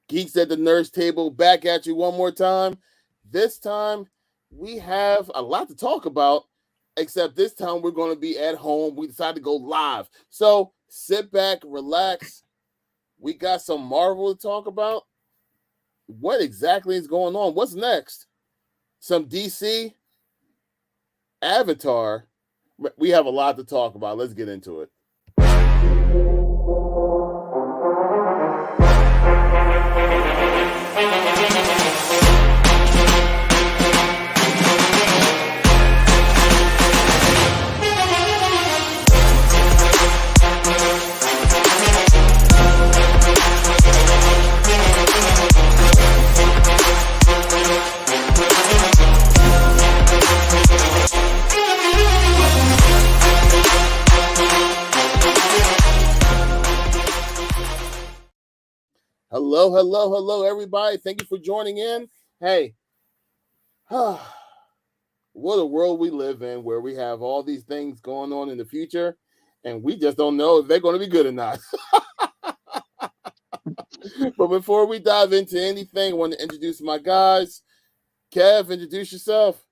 Geeks at the Nurse Table back at you one more time. This time, we have a lot to talk about, except this time we're going to be at home. We decided to go live. So sit back, relax. We got some Marvel to talk about. What exactly is going on? What's next? Some DC, Avatar. We have a lot to talk about. Let's get into it. Hello, everybody. Thank you for joining in. Hey, what a world we live in where we have all these things going on in the future, and we just don't know if they're going to be good or not. But before we dive into anything, I want to introduce my guys. Kev, introduce yourself.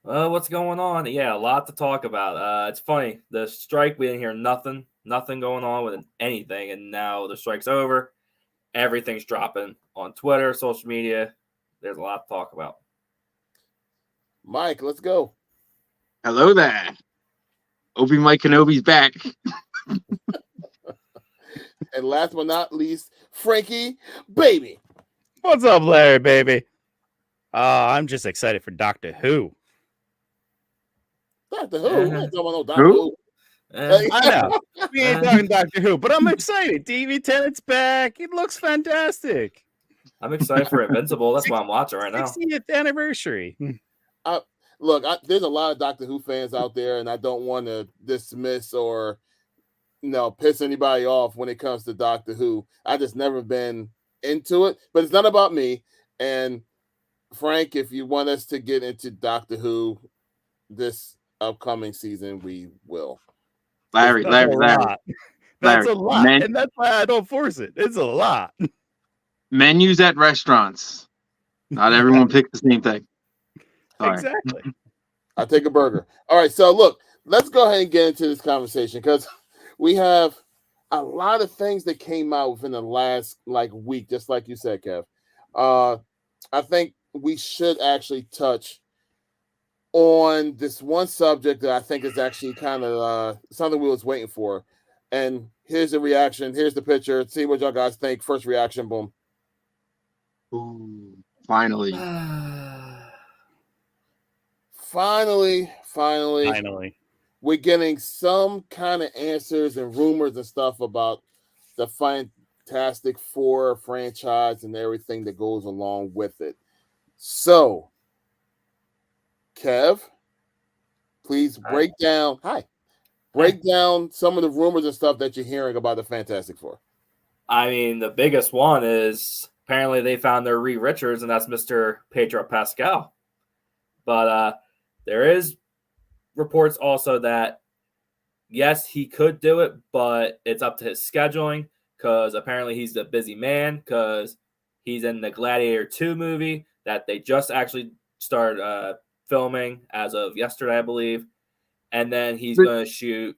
What's going on? Yeah, a lot to talk about. It's funny. The strike, we didn't hear nothing going on with anything, and now the strike's over. Everything's dropping on Twitter, social media. There's a lot to talk about. Mike, let's go. Hello there. Obi-Wan Kenobi's back. And last but not least, Frankie, baby. What's up, Larry, baby? I'm just excited for Doctor Who. Doctor Who? We ain't talking about no Doctor Who. I know. We ain't talking Doctor Who, but I'm excited. TV Tennant's back. It looks fantastic. I'm excited for Invincible. That's what I'm watching right now. 60th anniversary. Look, there's a lot of Doctor Who fans out there, and I don't want to dismiss or piss anybody off when it comes to Doctor Who. I just never been into it, but it's not about me. And Frank, if you want us to get into Doctor Who this upcoming season, we will. Larry. That's a lot, and that's why I don't force it. It's a lot. Menus at restaurants. Not everyone picks the same thing. Sorry. Exactly. I'll take a burger. All right, so look, let's go ahead and get into this conversation because we have a lot of things that came out within the last week, just like you said, Kev. I think we should actually touch on this one subject that I think is actually kind of something we was waiting for. And here's the reaction. Here's the picture. See what y'all guys think. First reaction, boom. Ooh, finally. Finally. We're getting some kind of answers and rumors and stuff about the Fantastic Four franchise and everything that goes along with it. So, Kev, please break down some of the rumors and stuff that you're hearing about the Fantastic Four. I mean, the biggest one is apparently they found their Reed Richards, and that's Mr. Pedro Pascal. But there is reports also that, yes, he could do it, but it's up to his scheduling because apparently he's a busy man because he's in the Gladiator 2 movie that they just actually started filming as of yesterday, I believe. And then he's going to shoot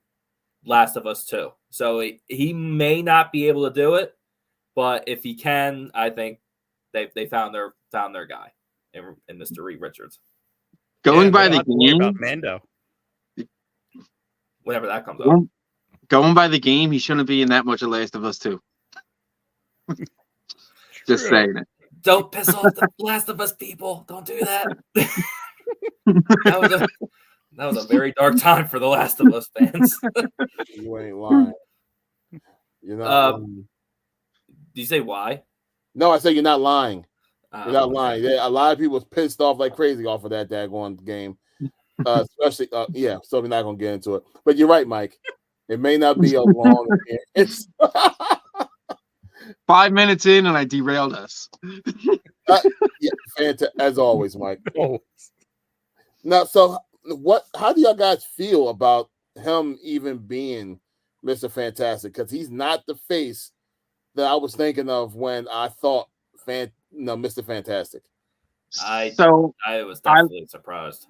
Last of Us 2. So he may not be able to do it, but if he can, I think they found their guy in Mr. Reed Richards. Going by the game, about Mando. Whenever that comes up. Going by the game, he shouldn't be in that much of Last of Us 2. Just saying it. Don't piss off the Last of Us people. Don't do that. That was a very dark time for the Last of Us fans. You ain't lying. You're not lying. Did you say why? No, I said you're not lying. You're not lying. Yeah, a lot of people was pissed off like crazy off of that daggone game. Especially, so we're not going to get into it. But you're right, Mike. It may not be a long experience. 5 minutes in and I derailed us. As always, Mike. Now, so how do y'all guys feel about him even being Mr. Fantastic? Because he's not the face that I was thinking of when I thought Mr. Fantastic. I So was definitely surprised.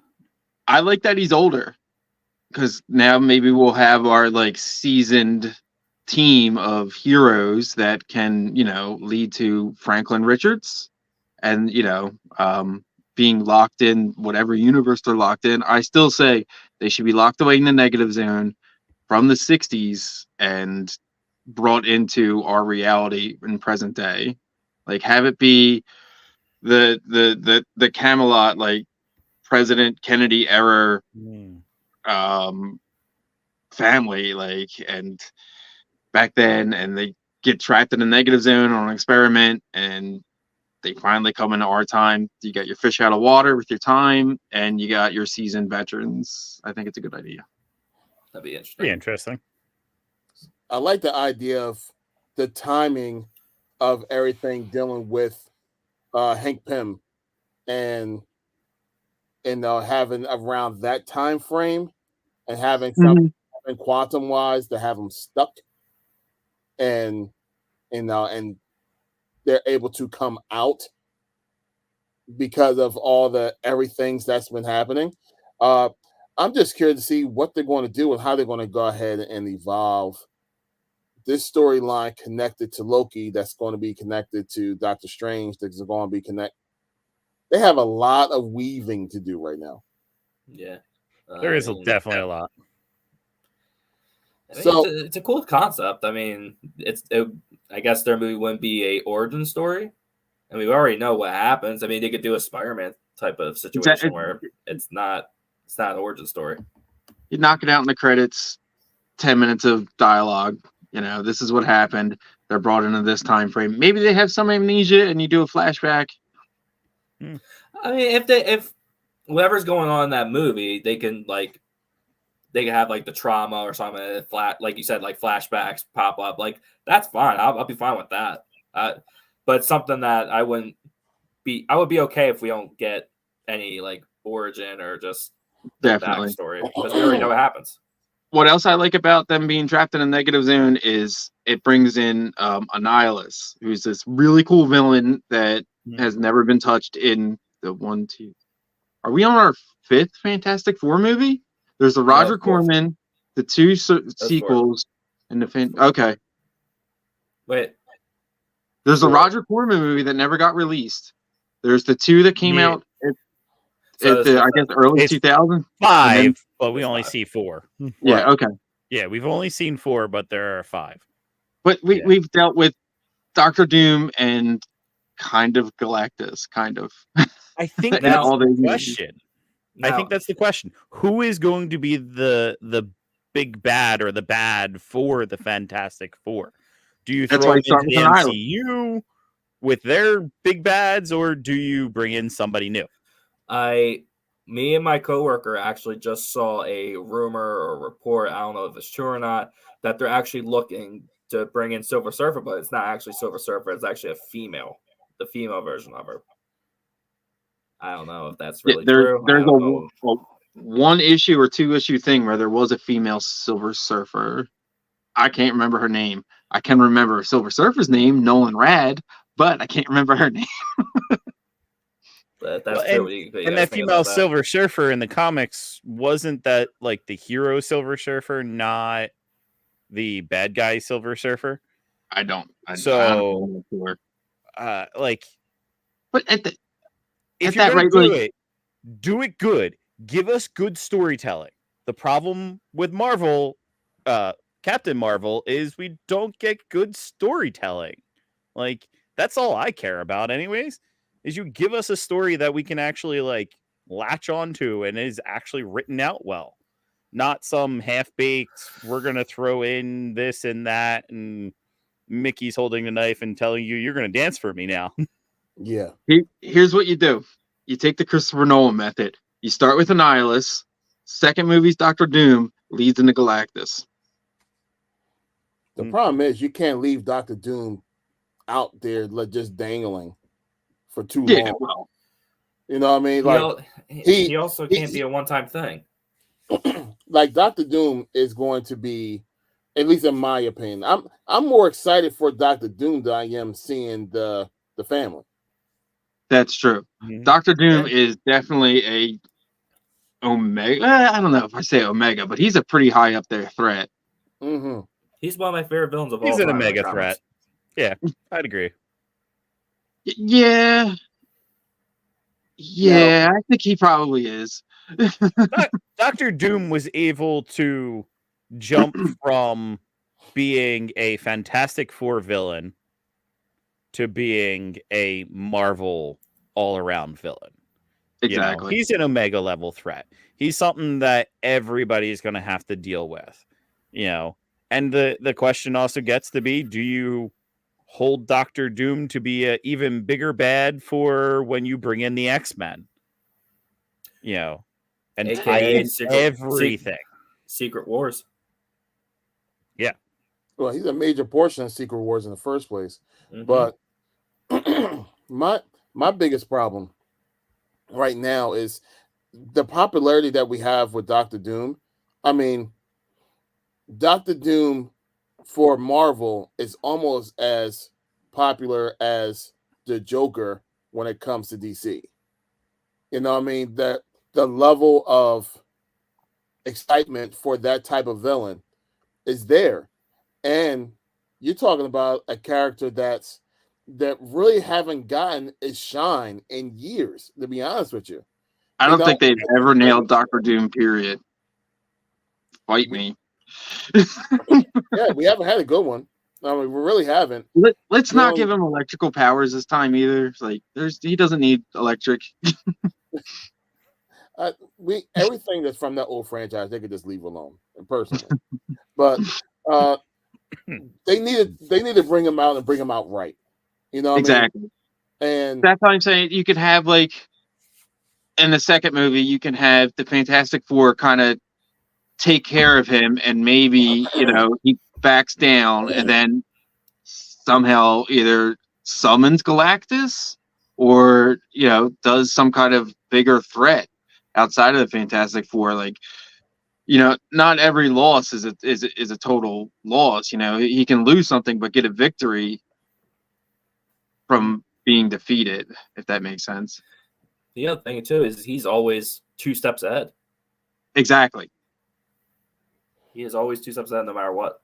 I like that he's older, because now maybe we'll have our like seasoned team of heroes that can, lead to Franklin Richards and, being locked in whatever universe they're locked in. I still say they should be locked away in the negative zone from the 60s and brought into our reality in present day. Like, have it be the Camelot, like President Kennedy era family, like, and back then, and they get trapped in a negative zone on an experiment, and they finally come into our time. You got your fish out of water with your time, and you got your seasoned veterans. I think it's a good idea. That'd be interesting. Pretty interesting. I like the idea of the timing of everything dealing with Hank Pym and having around that time frame and having something quantum wise to have them stuck and they're able to come out because of all the everything that's been happening. I'm just curious to see what they're going to do and how they're going to go ahead and evolve this storyline connected to Loki, that's going to be connected to Doctor Strange, that's going to be connected. They have a lot of weaving to do right now. Yeah. There is definitely a lot. So it's a cool concept. I mean, I guess their movie wouldn't be a origin story, and we already know what happens. I mean, they could do a Spider-Man type of situation where it's not an origin story. You knock it out in the credits, 10 minutes of dialogue. This is what happened. They're brought into this time frame. Maybe they have some amnesia, and you do a flashback. I mean, if whatever's going on in that movie, they can have like the trauma or something, like you said, like flashbacks pop up. Like, that's fine. I'll be fine with that. But something that I would be okay if we don't get any like origin or just Definitely backstory, because we already know what happens. What else I like about them being trapped in a negative zone is it brings in Annihilus, who's this really cool villain that has never been touched in the one, two. Are we on our 5th Fantastic Four movie? There's the Roger Corman, the 2 sequels, and the okay. Wait. There's the Roger Corman movie that never got released. There's the 2 that came out at I guess early 2000s. 5, but we only see 4. Yeah. Okay. Yeah, we've only seen 4, but there are 5. But we've dealt with Doctor Doom and kind of Galactus, kind of. I think that's the question. I think that's the question. Who is going to be the big bad or the bad for the Fantastic Four? Do you throw them into the MCU with their big bads, or do you bring in somebody new? Me and my coworker actually just saw a rumor or report, I don't know if it's true or not, that they're actually looking to bring in Silver Surfer, but it's not actually Silver Surfer. It's actually the female version of her. I don't know if that's really true. There's a 1 issue or 2 issue thing where there was a female Silver Surfer. I can't remember her name. I can remember Silver Surfer's name, Nolan Rad, but I can't remember her name. That's true. And that female Silver Surfer in the comics, wasn't that like the hero Silver Surfer, not the bad guy Silver Surfer? I don't. But if you're going to do it good. Give us good storytelling. The problem with Marvel, Captain Marvel, is we don't get good storytelling. Like, that's all I care about anyways, is you give us a story that we can actually like latch onto and is actually written out well. Not some half-baked, we're going to throw in this and that, and Mickey's holding a knife and telling you, you're going to dance for me now. Yeah. Here's what you do. You take the Christopher Nolan method. You start with Annihilus. Second movie's Doctor Doom, leads into Galactus. The problem is you can't leave Doctor Doom out there just dangling for too long. Well, you know what I mean? Like he also can't be a one-time thing. Like Doctor Doom is going to be, at least in my opinion, I'm more excited for Doctor Doom than I am seeing the the family. That's true. Mhm. Doctor Doom is definitely a Omega. I don't know if I say Omega, but he's a pretty high up there threat. Mm-hmm. He's one of my favorite villains of all He's time. an in the Omega comics. threat. Yeah, I'd agree. Yeah. Yeah, I think he probably is. Doctor Doom was able to jump from being a Fantastic Four villain to being a Marvel all-around villain. Exactly. He's an Omega level threat. He's something that everybody's going to have to deal with. And the question also gets to be, do you hold Doctor Doom to be an even bigger bad for when you bring in the X-Men? And AKA tie in Secret- everything. Secret Wars. Yeah. Well, he's a major portion of Secret Wars in the first place. Mhm. But my biggest problem right now is the popularity that we have with Doctor Doom. I mean, Doctor Doom for Marvel is almost as popular as the Joker when it comes to DC. You know what I mean? That the level of excitement for that type of villain is there. And you're talking about a character that really haven't gotten its shine in years, to be honest with you. I don't think they've ever nailed Doctor Doom, period. Fight me. Yeah, we haven't had a good one. I mean, we really haven't. Let's not give him electrical powers this time either. It's like he doesn't need electric. Everything that's from that old franchise, they could just leave alone, personally. But they need to bring him out and bring him out right. You know what exactly. I mean? And that's how I'm saying you could have, like, in the second movie, you can have the Fantastic Four kind of take care of him, and maybe he backs down, and then somehow either summons Galactus or does some kind of bigger threat outside of the Fantastic Four. Like, not every loss is a total loss. He can lose something but get a victory from being defeated, if that makes sense. The other thing too is he's always 2 steps ahead. Exactly. He is always 2 steps ahead no matter what.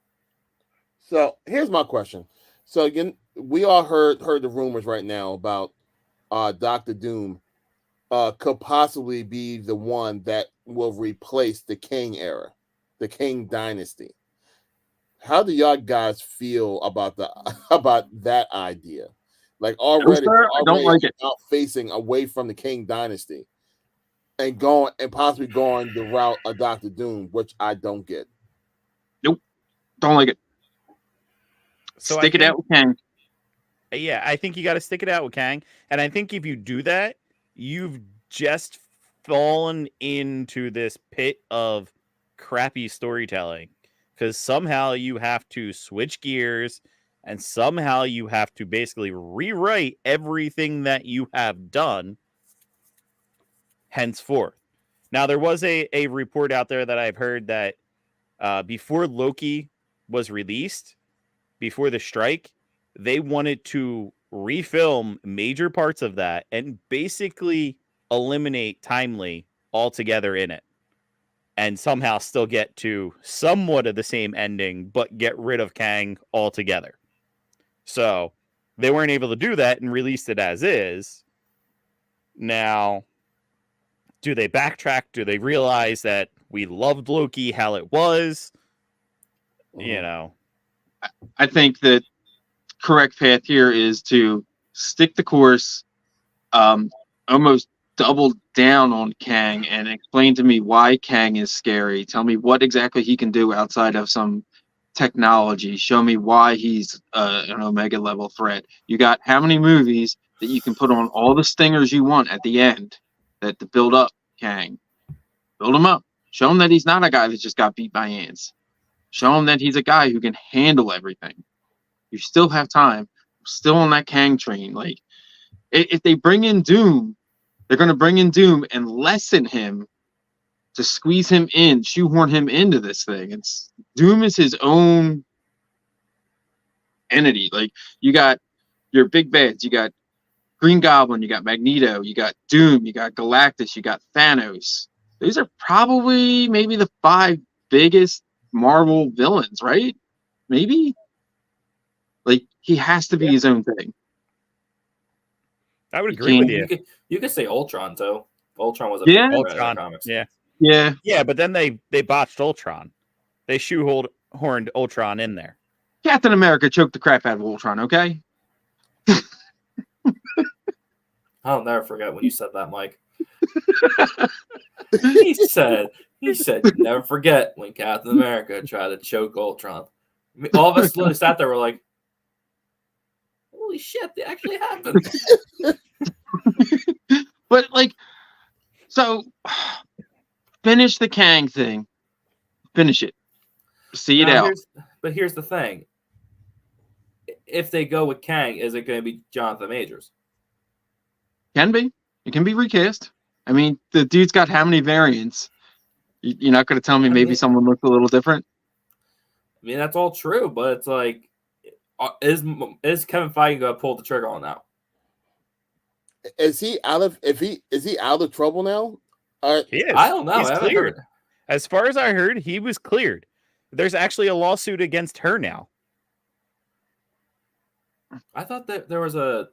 So here's my question. So again, we all heard the rumors right now about Doctor Doom could possibly be the one that will replace the King era, the King dynasty. How do y'all guys feel about that idea? Like already don't like it. Out facing away from the King dynasty and possibly going the route of Doctor Doom, which I don't get. Nope, don't like it. So stick it out with Kang. Yeah, I think you got to stick it out with Kang, and I think if you do that, you've just fallen into this pit of crappy storytelling, because somehow you have to switch gears and somehow you have to basically rewrite everything that you have done henceforth. Now, there was a report out there that I've heard that before Loki was released, before the strike, they wanted to refilm major parts of that and basically eliminate Timely altogether in it, and somehow still get to somewhat of the same ending, but get rid of Kang altogether. So they weren't able to do that and released it as is. Now, do they backtrack? Do they realize that we loved Loki how it was? I think that correct path here is to stick the course, almost double down on Kang and explain to me why Kang is scary. Tell me what exactly he can do outside of some technology. Show me why he's an Omega level threat. You got how many movies that you can put on all the stingers you want at the end that to build up Kang? Build him up. Show him that he's not a guy that just got beat by ants. Show him that he's a guy who can handle everything. You still have time. Still on that Kang train. Like, if they bring in Doom, they're going to bring in Doom and lessen him to squeeze him in, shoehorn him into this thing. Doom is his own entity. Like, you got your big bads. You got Green Goblin, you got Magneto, you got Doom, you got Galactus, you got Thanos. These are probably maybe the 5 biggest Marvel villains, right? Maybe? Like, he has to be his own thing. I would You agree with can't- you. You could say Ultron too. Ultron was a Yeah. big threat in the Ultron. comics. Yeah. Yeah. But then they botched Ultron. They shoehorned Ultron in there. Captain America choked the crap out of Ultron, okay? I'll never forget when you said that, Mike. he said, "You never forget when Captain America tried to choke Ultron." I mean, all of us literally sat there, were like, "Holy shit, it actually happened!" But, like, so, finish the Kang thing. Finish it. See it out. But here's the thing: if they go with Kang, is it going to be Jonathan Majors? Can be. It can be recast. I mean, the dude's got how many variants? You're not going to tell me maybe someone looks a little different? I mean, that's all true, but it's like, is Kevin Feige going to pull the trigger on that? Is he out of trouble now? He is. I don't know. He's I haven't cleared. heard. As far as I heard, he was cleared. There's actually a lawsuit against her now. I thought that there was a.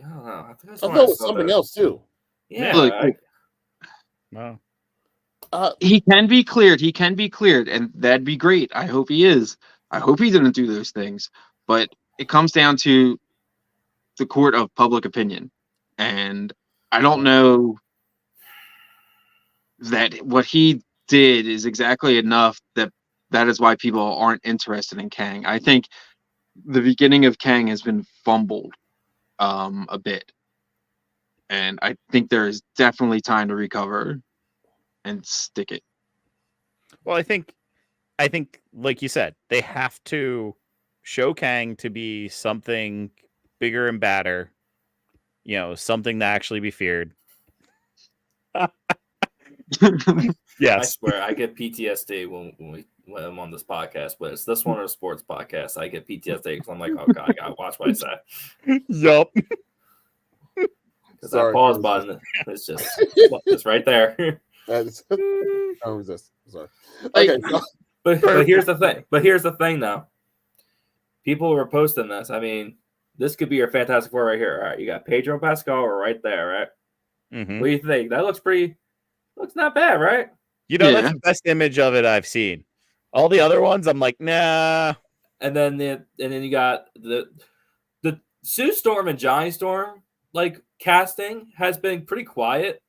I don't know. I think I thought it was something else too. Yeah. Look, Wow. he can be cleared. He can be cleared, and that'd be great. I hope he is. I hope he didn't do those things. But it comes down to the court of public opinion. And I don't know that what he did is exactly enough that is why people aren't interested in Kang. I think the beginning of Kang has been fumbled a bit. And I think there is definitely time to recover and stick it. Well, I think, like you said, they have to show Kang to be something bigger and badder. You know, something to actually be feared. I Yes. swear, I get PTSD when I'm on this podcast, but it's this one or a sports podcast. I get PTSD because I'm like, oh god, I gotta watch what I say. Yup. Because that pause button is just it's right there. I resist. Sorry. Like, Okay. But here's the thing. Here's the thing, though. People were posting this. I mean, this could be your Fantastic Four right here. All right, you got Pedro Pascal right there, right? Mm-hmm. What do you think? That looks looks not bad, right? You know, Yeah. that's the best image of it I've seen. All the other ones, I'm like, nah. And then you got the Sue Storm and Johnny Storm like casting has been pretty quiet.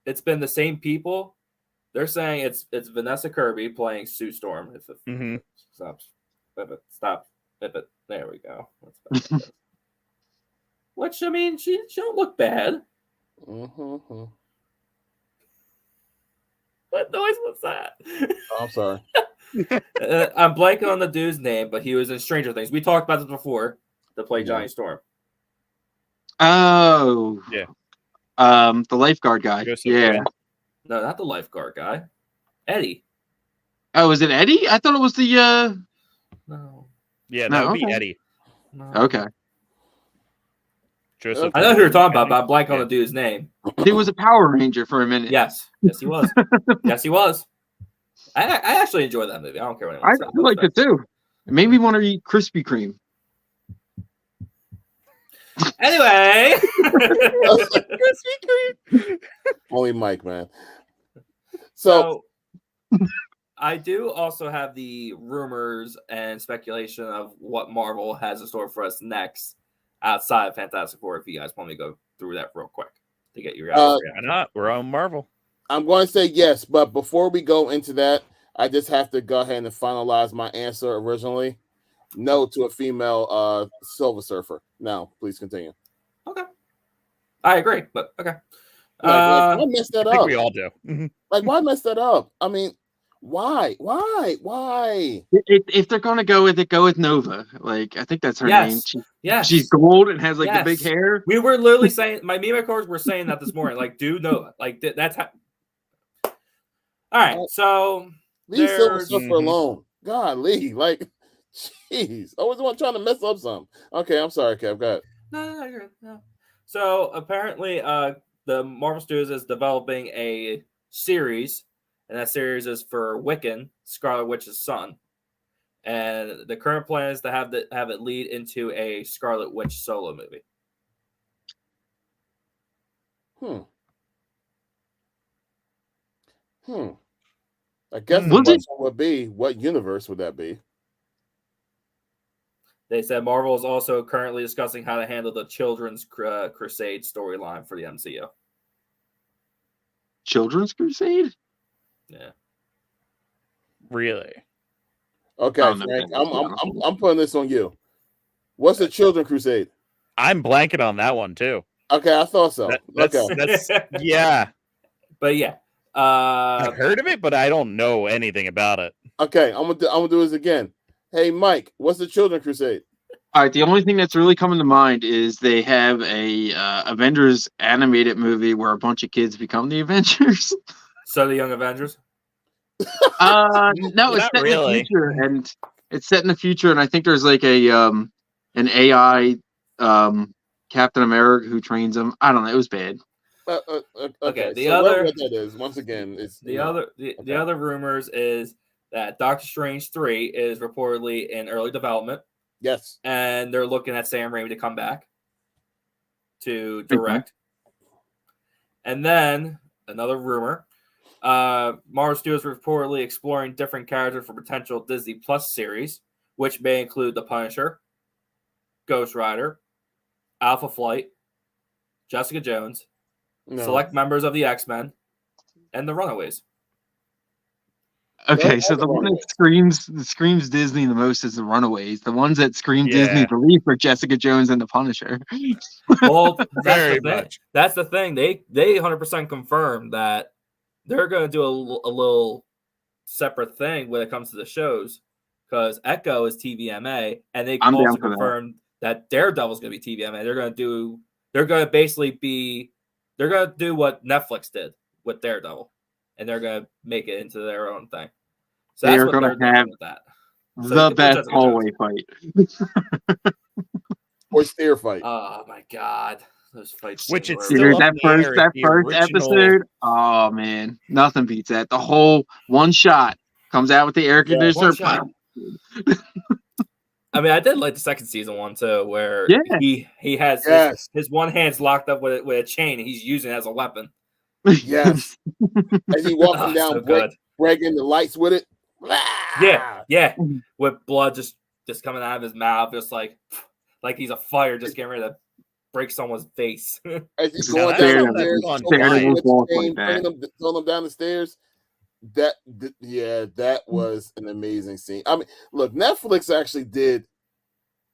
It's been the same people. They're saying it's Vanessa Kirby playing Sue Storm. If it Mm-hmm. stop. There we go. Which, I mean, she don't look bad. Mm-hmm. What noise was that? Oh, I'm sorry. I'm blanking on the dude's name, but he was in Stranger Things. We talked about this before to play Johnny Storm. Oh. Yeah. The lifeguard guy. Joseph Yeah. Quinn. No, not the lifeguard guy. Eddie. Oh, is it Eddie? I thought it was the No. Yeah, that No, would be okay. Eddie. No. Okay. Joseph. I know who you're talking about, but I'm blanking on the dude's name. He was a Power Ranger for a minute. Yes, he was. Yes, he was. I actually enjoyed that movie. I don't care what anyone I says. liked it too. It made me want to eat Krispy Kreme. Anyway, Only Mike, man. So I do also have the rumors and speculation of what Marvel has in store for us next outside of Fantastic Four. If you guys want me to go through that real quick to get your guys' Why reaction. not? We're on Marvel. I'm going to say yes, but before we go into that, I just have to go ahead and finalize my answer originally. No to a female Silver Surfer. Now, please continue. Okay, I agree, but okay. Why mess that I think up? we all do. Mhm. Like, why mess that up? I mean, why? If they're gonna go with it, go with Nova. Like, I think that's her name. Yes, She's gold and has like Yes. the big hair. We were literally saying, my meme cards were saying that this morning. Like, dude, no, like that's how. All right, so Leave Silver there's- Surfer alone. Golly, like, jeez, I was the one trying to mess up something. Okay, I'm sorry, Kev. Go ahead. No, you're good. No. So apparently, the Marvel Studios is developing a series, and that series is for Wiccan, Scarlet Witch's son. And the current plan is to have it lead into a Scarlet Witch solo movie. I guess the question would be, what universe would that be? They said Marvel is also currently discussing how to handle the Children's Crusade storyline for the MCU. Children's Crusade? Yeah. Really? Okay, Frank, I'm putting this on you. What's the Children's Crusade? I'm blanking on that one too. Okay, I thought so. That's yeah. But yeah. I've heard of it, but I don't know anything about it. Okay, I'm gonna do this again. Hey, Mike, what's the Children's Crusade? All right, the only thing that's really coming to mind is they have a Avengers animated movie where a bunch of kids become the Avengers. So the Young Avengers? No, it's set really. in the future, and it's set in the future, and I think there's like a an AI Captain America who trains them. I don't know. It was bad. Okay. The so other what that is, once again, is the other rumors is that Doctor Strange 3 is reportedly in early development. Yes. And they're looking at Sam Raimi to come back to direct. And then another rumor, Marvel Studios reportedly exploring different characters for potential Disney Plus series, which may include The Punisher, Ghost Rider, Alpha Flight, Jessica Jones, select members of the X-Men, and the Runaways. Okay, so the one that screams Disney the most is the Runaways. The ones that scream Disney the least are Jessica Jones and the Punisher. Well, very much. That's the thing. They 100% confirmed that they're going to do a little separate thing when it comes to the shows, because Echo is TVMA, and they also confirmed that Daredevil's going to be TVMA. They're going to do what Netflix did with Daredevil, and they're going to make it into their own thing. So they are going to have the best hallway fight. Or stair fight. Oh my god. Those fights. Which it's still that first episode. Oh man, nothing beats that. The whole one shot comes out with the air conditioner. I mean, I did like the second season one too, where he has his one hand's locked up with a chain, and he's using it as a weapon. Yes. As he walking down, breaking the lights with it. Yeah, with blood just coming out of his mouth, just like he's a fire, just getting ready to break someone's face. As he's going down the stairs, throwing them down the stairs. That was an amazing scene. I mean, look, Netflix actually did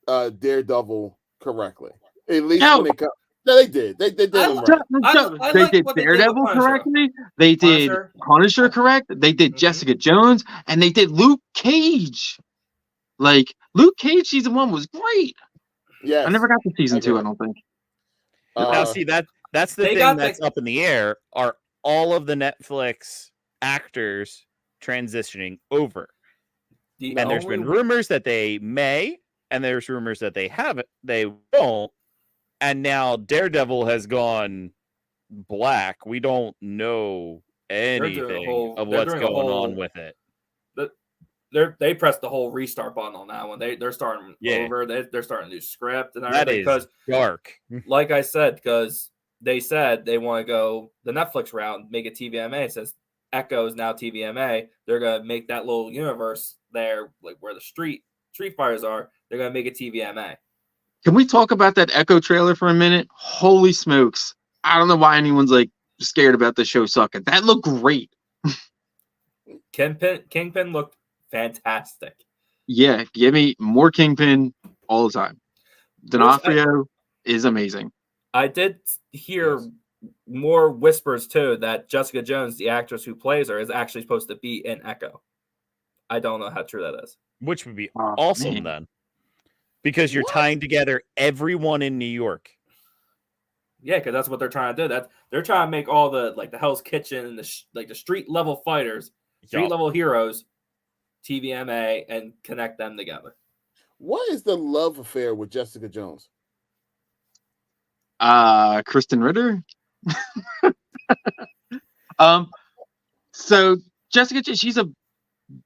Daredevil correctly. At least when it comes. No, they did. They did them right. They did Daredevil correctly. They did Punisher correct. They did Jessica Jones, and they did Luke Cage. Like Luke Cage season 1 was great. Yeah, I never got to season 2. I don't think. Now, see that's the thing that's up in the air. Are all of the Netflix actors transitioning over? And there's been rumors that they may, and there's rumors that they haven't. They won't. And now Daredevil has gone black. We don't know anything of what's going on with it. They pressed the whole restart button on that one. They're starting over. They're starting a new script and everything. That is dark. Like I said, because they said they want to go the Netflix route and make it TVMA. Since Echo is now TVMA, they're gonna make that little universe there, like where the street fighters are. They're gonna make it TVMA. Can we talk about that Echo trailer for a minute? Holy smokes. I don't know why anyone's like scared about the show sucking. That looked great. Kingpin looked fantastic. Yeah, give me more Kingpin all the time. D'Onofrio is amazing. I did hear more whispers too that Jessica Jones, the actress who plays her, is actually supposed to be in Echo. I don't know how true that is. Which would be awesome then. Because you're tying together everyone in New York. Yeah, because that's what they're trying to do. They're trying to make all the the Hell's Kitchen and the street level fighters, street level heroes, TVMA, and connect them together. What is the love affair with Jessica Jones? Kristen Ritter. So Jessica, she's a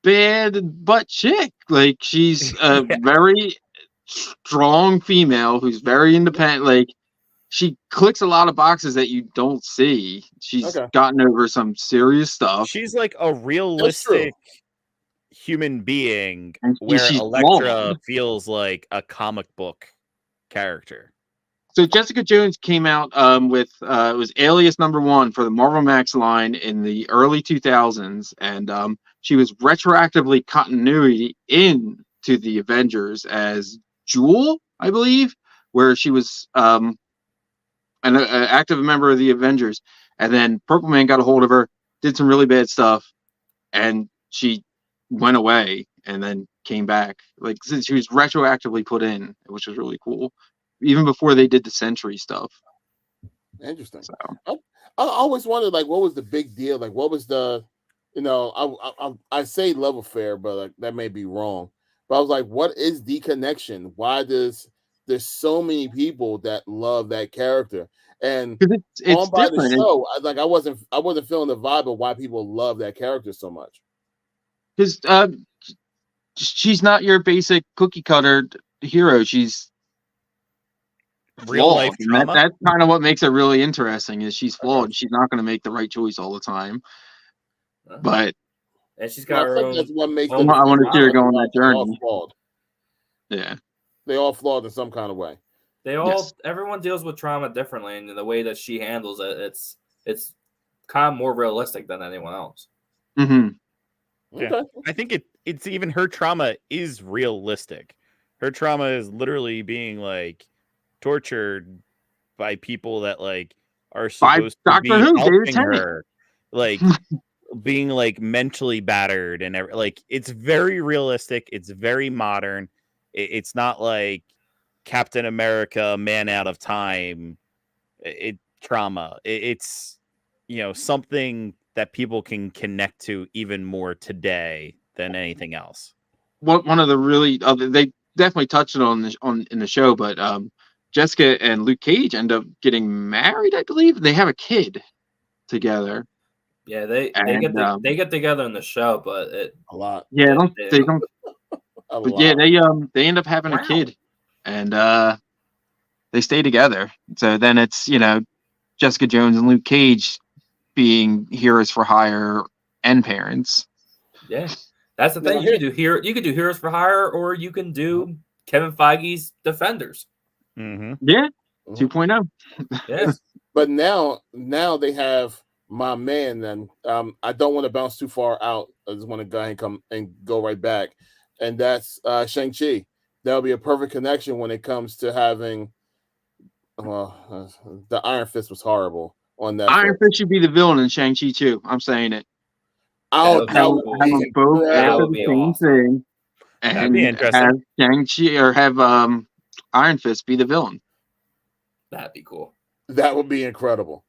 bad butt chick. Like she's a very strong female who's very independent. Like she clicks a lot of boxes that you don't see. She's gotten over some serious stuff. She's like a realistic human being, and where she's Elektra blonde. feels like a comic book character. So Jessica Jones came out with it was Alias #1 for the Marvel Max line in the early 2000s, and she was retroactively continuity into the Avengers as Jewel, I believe, where she was an active member of the Avengers, and then Purple Man got a hold of her, did some really bad stuff, and she went away and then came back. Like she was retroactively put in, which was really cool. Even before they did the Century stuff. Interesting. So. I always wondered, like, what was the big deal? Like, what was the, I say love affair, but like, that may be wrong. But I was like, what is the connection? Why there's so many people that love that character? And it's on by different. the show, I wasn't feeling the vibe of why people love that character so much. Because she's not your basic cookie cutter hero. She's real life trauma. That's kind of what makes it really interesting. Is she's flawed. She's not going to make the right choice all the time. But and she's got her own. That's what makes I want to see her go on that journey. Yeah, they all flawed in some kind of way. Everyone deals with trauma differently, and the way that she handles it, it's kind of more realistic than anyone else. Mm-hmm. Yeah. Okay. I think it's even her trauma is realistic. Her trauma is literally being like tortured by people that like are supposed to be helping her, like being like mentally battered and like it's very realistic. It's very modern. It's not like Captain America, Man Out of Time. Trauma. It's something that people can connect to even more today than anything else. One of the really they definitely touched it in the show, but Jessica and Luke Cage end up getting married, I believe. They have a kid together. Yeah, they get together in the show, but a lot. Yeah, they don't. But yeah, they end up having a kid, and they stay together. So then it's Jessica Jones and Luke Cage being heroes for hire and parents. Yeah, that's the thing. You could do heroes for hire, or you can do Kevin Feige's Defenders. Mm-hmm. Yeah, 2.0. Yeah, but now they have my man. Then I don't want to bounce too far out. I just want to go ahead and go right back, and that's Shang-Chi. That'll be a perfect connection when it comes to having. The Iron Fist was horrible on that. Iron Fist should be the villain in Shang-Chi too. I'm saying it. I'll have them both after the same thing, and have Shang-Chi or have Iron Fist be the villain. That'd be cool. That would be incredible.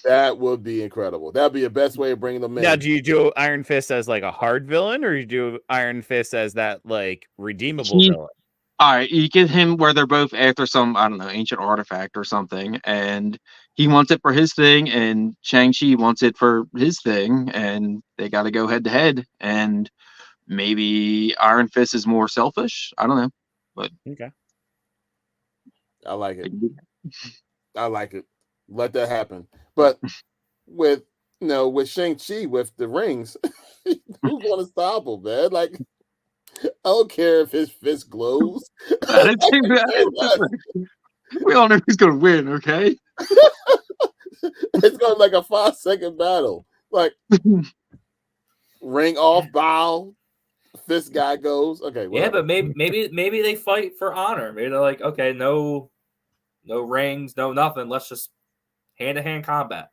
That would be incredible. That'd be the best way of bringing them in. Now, do you do Iron Fist as like a hard villain, or you do Iron Fist as that like redeemable villain? All right, you get him where they're both after some, I don't know, ancient artifact or something, and he wants it for his thing, and Shang-Chi wants it for his thing, and they got to go head to head, and maybe Iron Fist is more selfish. I don't know, but okay, I like it. I like it. Let that happen. But with Shang-Chi with the rings, who's going to stop him, man? Like, I don't care if his fist glows. We all know who's going to win, okay? It's going to be like a 5-second battle. Like, ring off, bow, fist guy goes. Okay, whatever. Yeah, but maybe they fight for honor. Maybe they're like, okay, no rings, no nothing. Let's just hand-to-hand combat.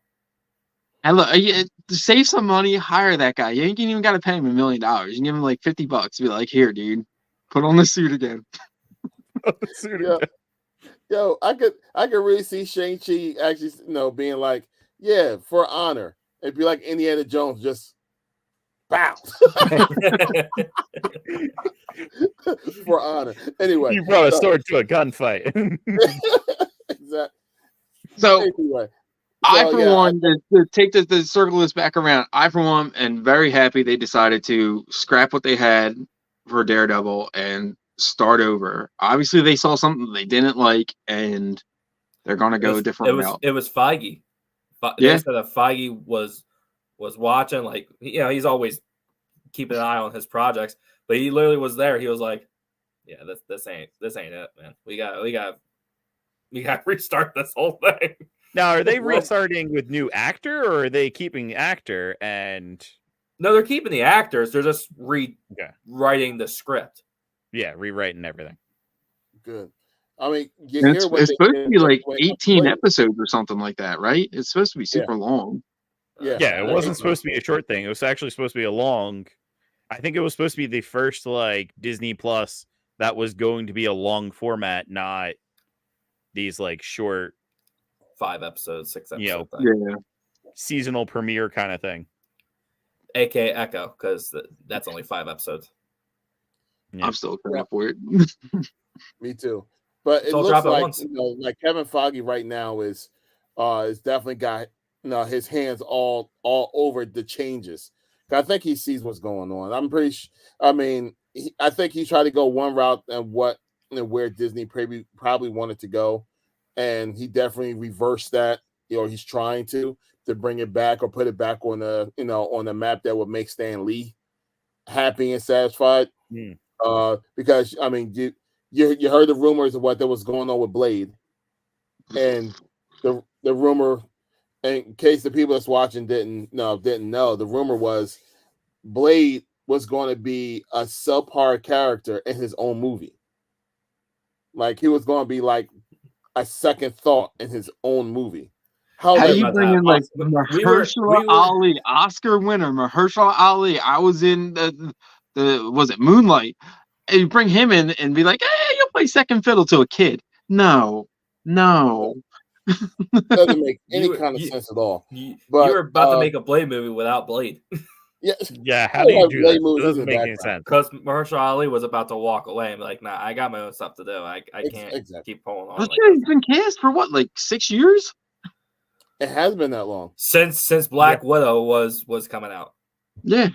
And look, to save some money, hire that guy. You ain't even got to pay him $1 million. You can give him like $50. Be like, here, dude, put on the suit again. Yo, I could really see Shang-Chi actually, being like, yeah, for honor. It'd be like Indiana Jones, just bow. For honor. Anyway, you brought a sword to a gunfight. Exactly. So Anyway, I, so for yeah, one, to take the circle this back around, I, for one, am very happy they decided to scrap what they had for Daredevil and start over. Obviously, they saw something they didn't like, and they're going to go a different route. It was Feige. Yeah. They said that Feige was watching, like, he's always keeping an eye on his projects, but he literally was there. He was like, "Yeah, this ain't it, man. We got to restart this whole thing." Now, are they restarting with new actor, or are they keeping actor and? No, they're keeping the actors. They're just rewriting the script. Yeah, rewriting everything. good. I mean, It's supposed to be like 18 episodes or something like that, right? It's supposed to be super long. Yeah, it wasn't supposed to be a short thing. It was actually supposed to be a long. I think it was supposed to be the first like Disney Plus that was going to be a long format, not these like short 5 episodes, 6 episodes. Yeah, seasonal premiere kind of thing. AKA Echo, because that's only 5 episodes. Yeah. I'm still excited for it. Me too. But it looks like like Kevin Feige right now is definitely got his hands all over the changes. I think he sees what's going on. I'm pretty sure. I mean, I think he tried to go one route and where Disney probably wanted to go, and he definitely reversed that. He's trying to bring it back or put it back on on the map that would make Stan Lee happy and satisfied. Because I mean, you heard the rumors of what that was going on with Blade, and the rumor, in case the people that's watching didn't know, the rumor was Blade was going to be a subpar character in his own movie. Like he was going to be like a second thought in his own movie. How do you bring in like Mahershala Ali, Oscar winner Mahershala Ali? I was in the was it Moonlight? And you bring him in and be like, hey, you'll play second fiddle to a kid. No. Doesn't make any kind of sense at all. But you're about to make a Blade movie without Blade. Yeah. How do you do that? It doesn't make any sense. Because Mahershala Ali was about to walk away and be like, "Nah, I got my own stuff to do. I can't keep pulling on." But he's been cast for what, like 6 years? It has been that long since Black Widow was coming out. Yeah.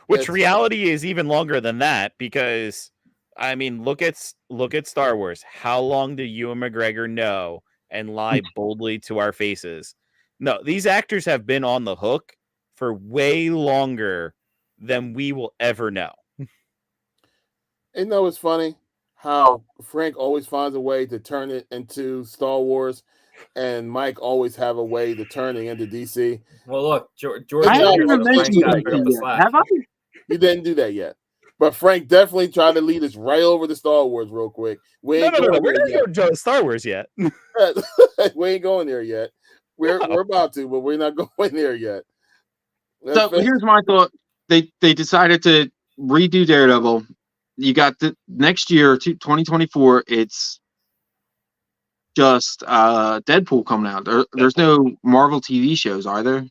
Which reality is even longer than that, because I mean, look at Star Wars. How long did Ewan McGregor know and lie boldly to our faces? No, these actors have been on the hook for way longer than we will ever know. It's funny how Frank always finds a way to turn it into Star Wars, and Mike always have a way to turn it into DC. Well, look, George, I haven't even mentioned have I? You didn't do that yet. But Frank definitely tried to lead us right over to Star Wars real quick. We're not going to Star Wars yet. We ain't going there yet. We're about to, but we're not going there yet. Here's my thought. They decided to redo Daredevil. You got the next year, 2024. It's just Deadpool coming out. There's no Marvel TV shows, are there?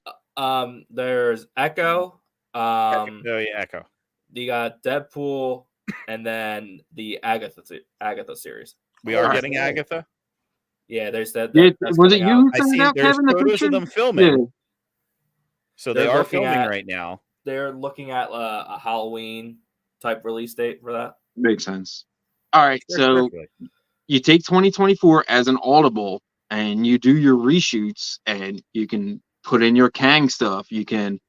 There's Echo. Echo. You got Deadpool, and then the Agatha series. We are getting Agatha. Yeah, there's that. Was it you? I see. There's photos of them filming. Yeah. So they are filming right now. They're looking at a Halloween type release date for that. Makes sense. All right, so you take 2024 as an audible, and you do your reshoots, and you can put in your Kang stuff. You can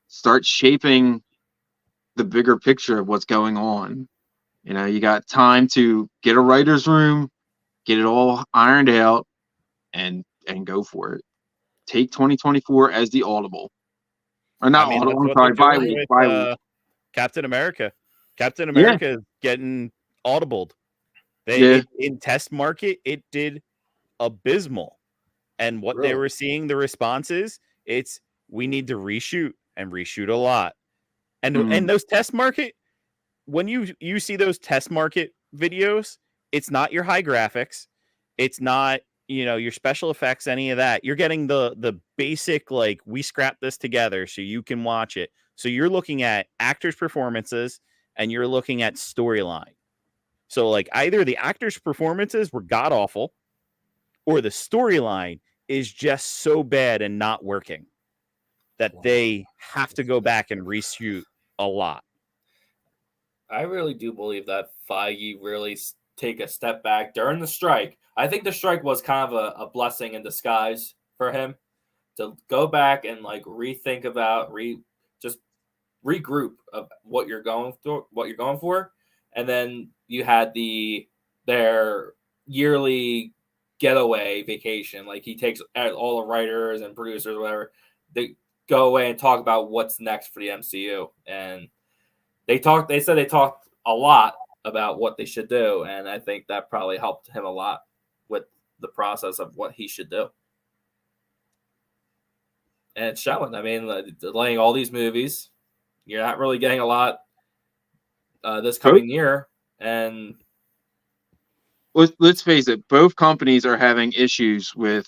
start shaping the bigger picture of what's going on. You got time to get a writer's room, get it all ironed out, and go for it. Take 2024 as the audible. Or not audible, I'm sorry, by Captain America. Captain America is getting audibled. In test market, it did abysmal. And what they were seeing, the responses, it's we need to reshoot and reshoot a lot. And those test market, when you see those test market videos, it's not your high graphics, it's not your special effects, any of that. You're getting the basic, like, we scrapped this together so you can watch it. So you're looking at actors' performances and you're looking at storyline. So like either the actors' performances were god awful, or the storyline is just so bad and not working that they have to go back and reshoot a lot. I really do believe that Feige really take a step back during the strike. I think the strike was kind of a blessing in disguise for him to go back and like rethink about just regroup of what you're going through, what you're going for, and then you had their yearly getaway vacation. Like he takes all the writers and producers, whatever, they go away and talk about what's next for the MCU, and they said they talked a lot about what they should do, and I think that probably helped him a lot with the process of what he should do. And it's showing. I mean, delaying all these movies, you're not really getting a lot this coming year. And let's face it, both companies are having issues with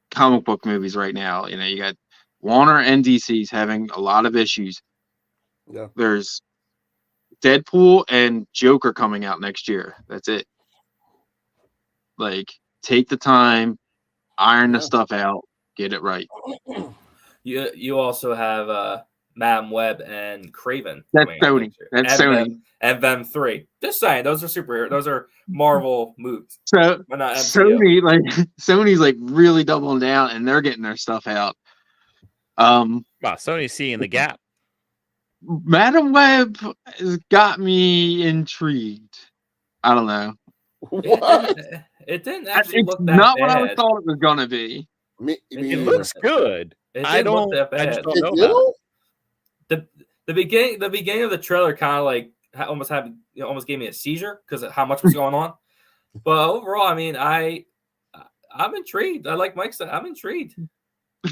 comic book movies right now. You know, you got Warner and DC's having a lot of issues. Yeah. There's Deadpool and Joker coming out next year. That's it. Like, take the time, iron the stuff out, get it right. You also have Madam Web and Craven. That's Sony. That's Sony. And Venom 3. Just saying, those are superhero. Those are Marvel movies. So but not Sony's like really doubling down, and they're getting their stuff out. Wow, Sony's seeing the gap. Madam Web has got me intrigued. I don't know. What? It didn't actually look that not bad. What I thought it was gonna be. It looks good. I just don't know about it. The beginning of the trailer kind of like almost gave me a seizure because of how much was going on. But overall, I mean, I'm intrigued. I like Mike said, I'm intrigued.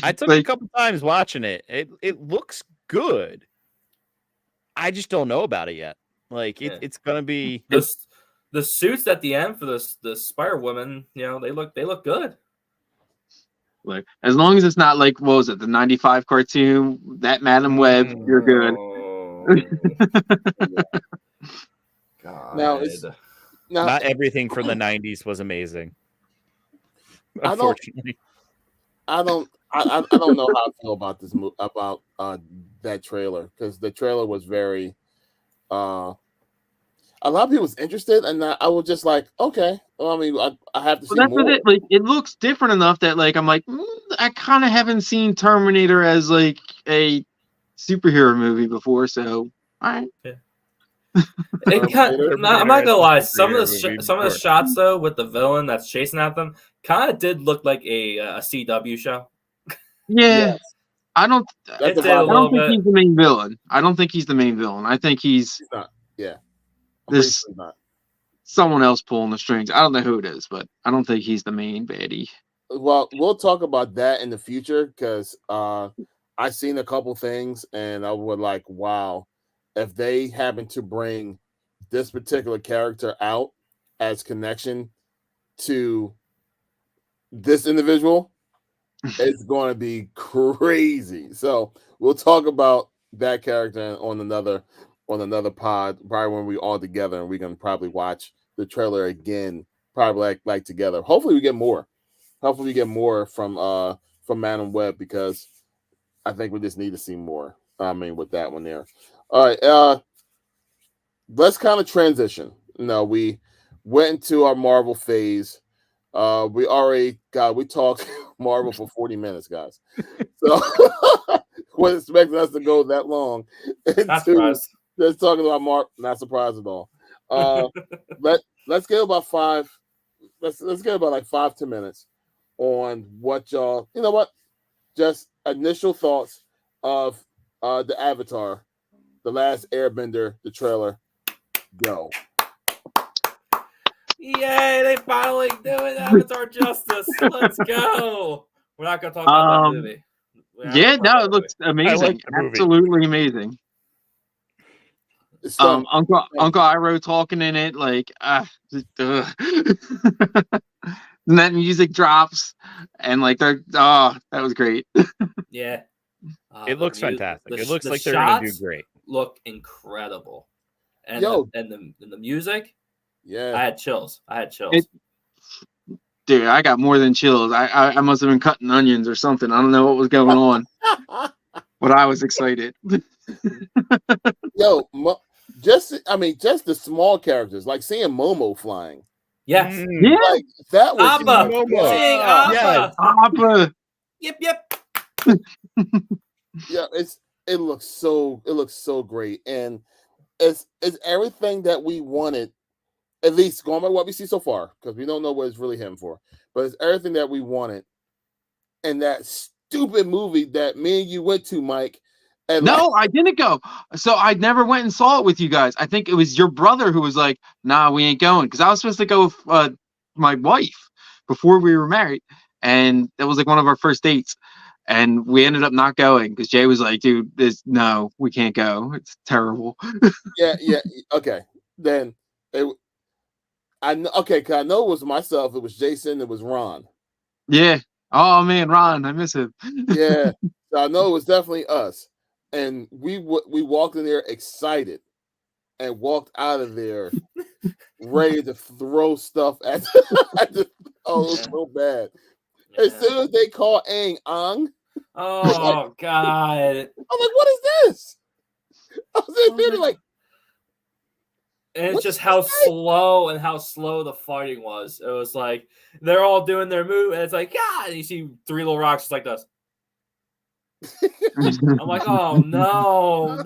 I took a couple times watching it. It looks good. I just don't know about it yet. Like it's gonna be the suits at the end for the Spire women. You know, they look good. Like, as long as it's not like, what was it, the 95 cartoon, that Madam Web, you're good. God. Now, not everything from the 90s was amazing. Unfortunately. I don't know how I feel about this about that trailer, because the trailer was very a lot of people was interested, and I was just like, okay, well, I mean, I have to see more. It looks different enough that like I'm like, I kind of haven't seen Terminator as like a superhero movie before, so all right. Yeah. I'm not gonna lie. Some of the shots though with the villain that's chasing at them kind of did look like a CW show. Yeah, yes. I don't think he's the main villain. I don't think he's the main villain. I think he's not. Yeah, there's someone else pulling the strings. I don't know who it is, but I don't think he's the main baddie. Well, we'll talk about that in the future, because I've seen a couple things, and I would like, wow, if they happen to bring this particular character out as connection to this individual, it's going to be crazy. So we'll talk about that character on another pod, probably when we all together, and we can probably watch the trailer again, probably like together. Hopefully we get more. Hopefully we get more from Madam Web, because I think we just need to see more. I mean, with that one there. All right, let's kind of transition. We went into our Marvel phase. We talked Marvel for 40 minutes, guys. So wasn't expecting us to go that long. Not surprised. Just talking about Marvel, not surprised at all. Let's get about 5. Let's get about like 5-10 minutes on what y'all. You know what? Just initial thoughts of the Avatar, The Last Airbender, the trailer. Go. Yay, they finally doing Avatar justice. Let's go. We're not going to talk about that movie. It looks amazing. Absolutely amazing. Uncle Iroh talking in it, like, and that music drops, and like that was great. Yeah. It looks fantastic. It looks like they're going to do great. Look incredible. And the music, yeah, I had chills. dude, I got more than chills. I must have been cutting onions or something. I don't know what was going on, but I was excited. Yo, just the small characters, like seeing Momo flying. Yes. Yeah, Like that was Abba. Momo. Seeing wow. Abba. Papa. Yep. Yeah, it looks so great, and it's everything that we wanted. At least going by what we see so far, because we don't know what it's really him for, but it's everything that we wanted. And that stupid movie that me and you went to, Mike. And No, I didn't go. So I never went and saw it with you guys. I think it was your brother who was like, "Nah, we ain't going," because I was supposed to go with my wife before we were married, and that was like one of our first dates. And we ended up not going because Jay was like, "Dude, no, we can't go. It's terrible." yeah, okay. Then I know, okay, because I know it was myself, it was Jason, it was Ron. Yeah. Oh man, Ron, I miss him. Yeah, so I know it was definitely us, and we walked in there excited, and walked out of there ready to throw stuff at. Oh, it was so bad. Yeah. As soon as they call Aang Ang, Oh God. I'm like, what is this? I was in there like. And it's What's just how slow the fighting was. It was like they're all doing their move, and it's like, yeah, and you see three little rocks just like this. I'm like, oh no.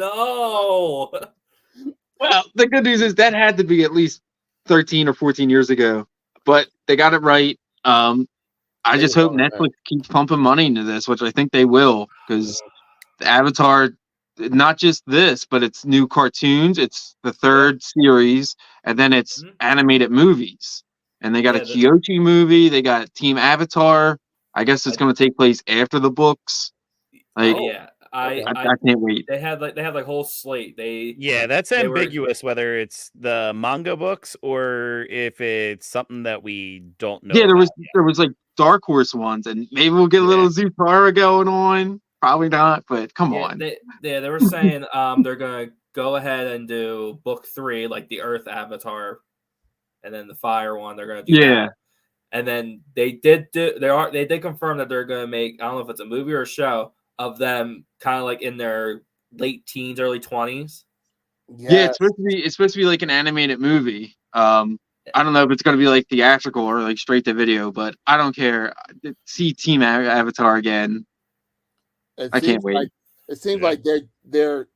Well, the good news is that had to be at least 13 or 14 years ago, but they got it right. I just hope Netflix keeps pumping money into this, which I think they will, because the Avatar, not just this, but it's new cartoons. It's the third series, and then it's animated movies. And they got a Kyoto movie. They got Team Avatar. I guess it's going to take place after the books. Like, I can't wait. They had like whole slate. That's ambiguous whether it's the manga books or if it's something that we don't know. Yeah, there was like Dark Horse ones, and maybe we'll get a little Zutara going on. Probably not, but come on. They were saying they're gonna go ahead and do book 3, like the Earth Avatar, and then the Fire one. They're gonna do that. And then they did confirm that they're gonna make, I don't know if it's a movie or a show, of them kind of like in their late teens, early 20s. Yeah, it's supposed to be like an animated movie. I don't know if it's going to be like theatrical or like straight to video, but I don't care. See Team Avatar again. I can't wait. It seems like they're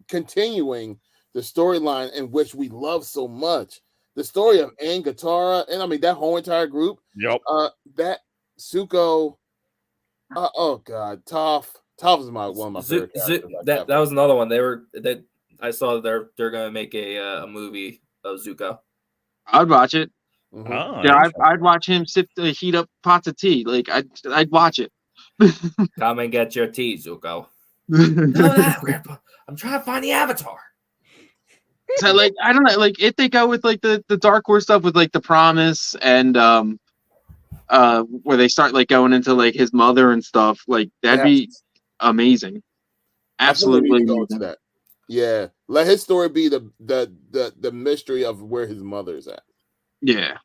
continuing the storyline in which we love so much. The story of Aang, Katara, and I mean that whole entire group. Yep. That Zuko. Oh God, Toph is one of my favorite characters. That was another one. I saw they're gonna make a movie of Zuko. I'd watch it. Mm-hmm. Oh, yeah, I'd watch him heat up pots of tea. Like I'd watch it. Come and get your tea, Zuko. No, Grandpa. I'm trying to find the Avatar. So like I don't know, like if they go with like the Dark Horse stuff with like the Promise and where they start like going into like his mother and stuff, like that'd be amazing. Absolutely go to that. Yeah, let his story be the mystery of where his mother is at. Yeah,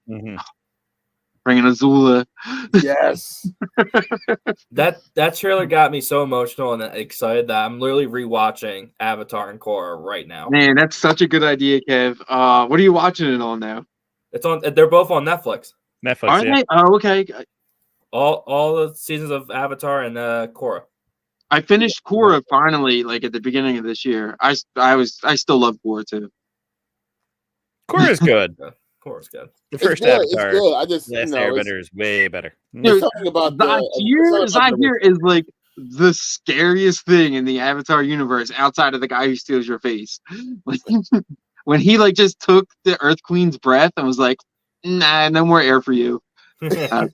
bringing Azula. Yes, that trailer got me so emotional and excited that I'm literally rewatching Avatar and Korra right now. Man, that's such a good idea, Kev. What are you watching it on now? It's on. They're both on Netflix. Are they? Oh, okay. All the seasons of Avatar and Korra. I finished Korra finally, like at the beginning of this year. I still love Korra too. Korra's good. Korra's good. The first Avatar. Avatar. It's good. I just Last Airbender is way better. Dude, something about Zahir is like the scariest thing in the Avatar universe outside of the guy who steals your face. Like, when he like just took the Earth Queen's breath and was like, "Nah, no more air for you." Yeah.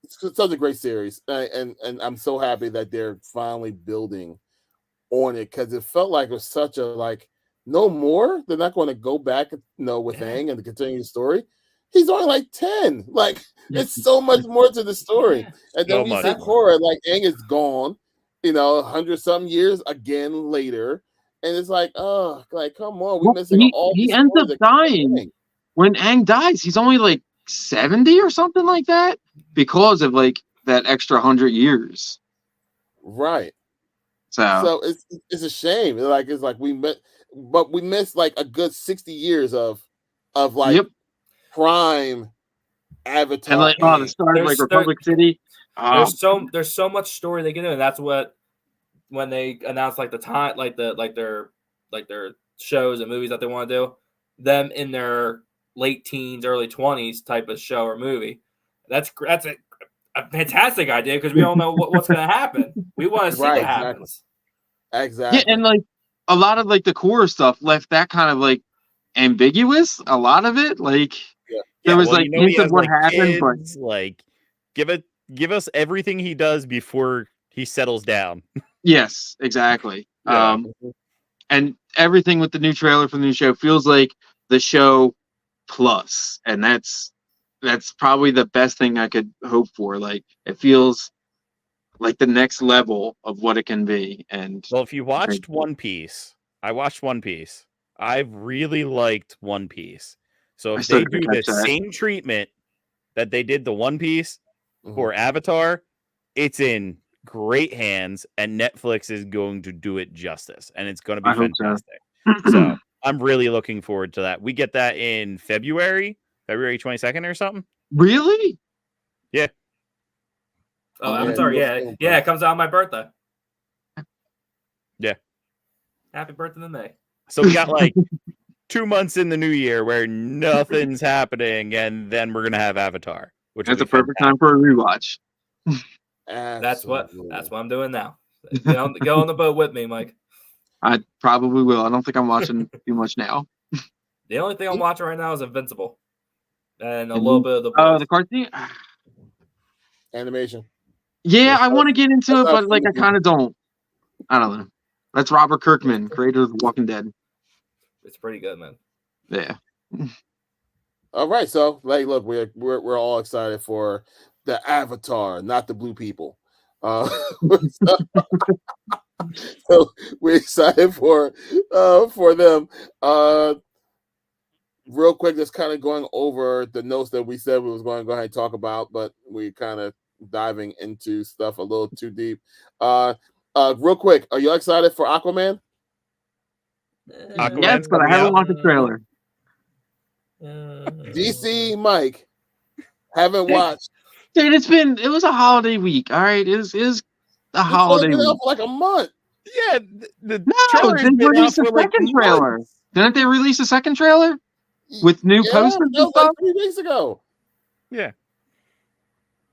It's such a great series, and I'm so happy that they're finally building on it, because it felt like it was such a like no more. They're not going to go back, with Aang and continue the story. He's only like 10. Like it's so much more to the story. And then we see Korra, like Aang is gone, 100-something years again later, and it's like, oh, like come on, we missing all. He ends up dying. when Aang dies, he's only like 70 or something like that because of like that extra 100 years. Right. So it's a shame. It's like we missed like a good 60 years of like yep. prime Avatar. And like the start of like Republic City. There's so much story they can do, and that's what when they announce like the time, like their shows and movies that they want to do, them in their late teens, early 20s type of show or movie. That's a fantastic idea because we don't know what's going to happen. We want to see what happens. Exactly. Yeah, and like a lot of like the core stuff left that kind of like ambiguous. A lot of it, like there was like hints of what happened, kids, but like give us everything he does before he settles down. Yes, exactly. Yeah. And everything with the new trailer for the new show feels like the show plus, and that's probably the best thing I could hope for. Like it feels like the next level of what it can be. And well, if you watched One Piece, I watched One Piece. I really liked One Piece. So if they do the same treatment that they did the One Piece for Avatar, it's in great hands, and Netflix is going to do it justice, and it's going to be fantastic. So I'm really looking forward to that. We get that in February 22nd or something. Really? Yeah. Oh, Avatar, yeah. It comes out on my birthday. Yeah. Happy birthday to me. So we got like 2 months in the new year where nothing's happening, and then we're gonna have Avatar, which that's a perfect time for a rewatch. That's what I'm doing now. Go on the boat with me, Mike. I probably will. I don't think I'm watching too much now. The only thing I'm watching right now is Invincible, and a little bit of the cartoon animation. Yeah, I want to get into it, but like I kind of don't. I don't know. That's Robert Kirkman, creator of The Walking Dead. It's pretty good, man. Yeah. All right, so like, look, we're all excited for the Avatar, not the blue people. So we're excited for them. Real quick, just kind of going over the notes that we said we was going to go ahead and talk about, but we kind of diving into stuff a little too deep. Real quick, are you excited for Aquaman? Yes, but I haven't watched the trailer. DC Mike, haven't watched. Dude, it was a holiday week. All right, it was a holiday week. Out for like a month. Yeah, they released a second trailer. Didn't they release a second trailer with new posters and stuff? Like 3 weeks ago. Yeah.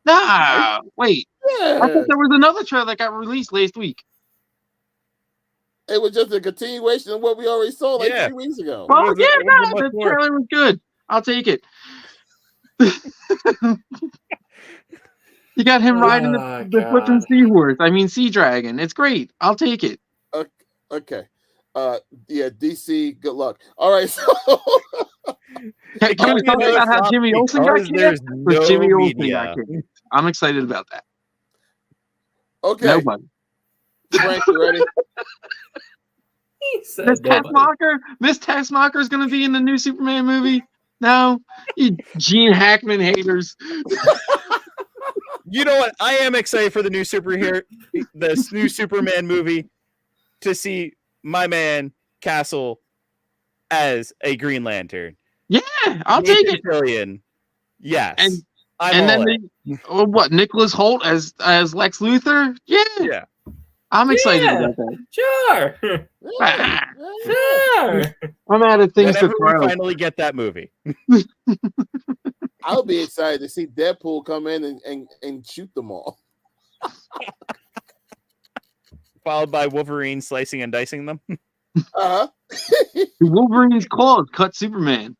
Nah, wait. Yeah. I thought there was another trailer that got released last week. It was just a continuation of what we already saw 3 weeks ago. Well, the trailer was good. I'll take it. You got him riding the flipping seahorse. I mean, sea dragon. It's great. I'll take it. Okay. Yeah, DC, good luck. All right, so can we talk about how Jimmy Olsen got cast? Jimmy Olsen got cast. I'm excited about that. Okay. Nobody. Frank, you ready? Miss Teschmacher is going to be in the new Superman movie. No, you Gene Hackman haters. You know what? I am excited for the new this new Superman movie to see my man Castle as a Green Lantern. Yeah, I'll take it. Billion. Yes. And then Nicholas Hoult as Lex Luthor? Yeah. I'm excited about that. Sure. Sure. I'm out of things to throw. We finally get that movie. I'll be excited to see Deadpool come in and shoot them all. Followed by Wolverine slicing and dicing them. Wolverine's claws cut Superman.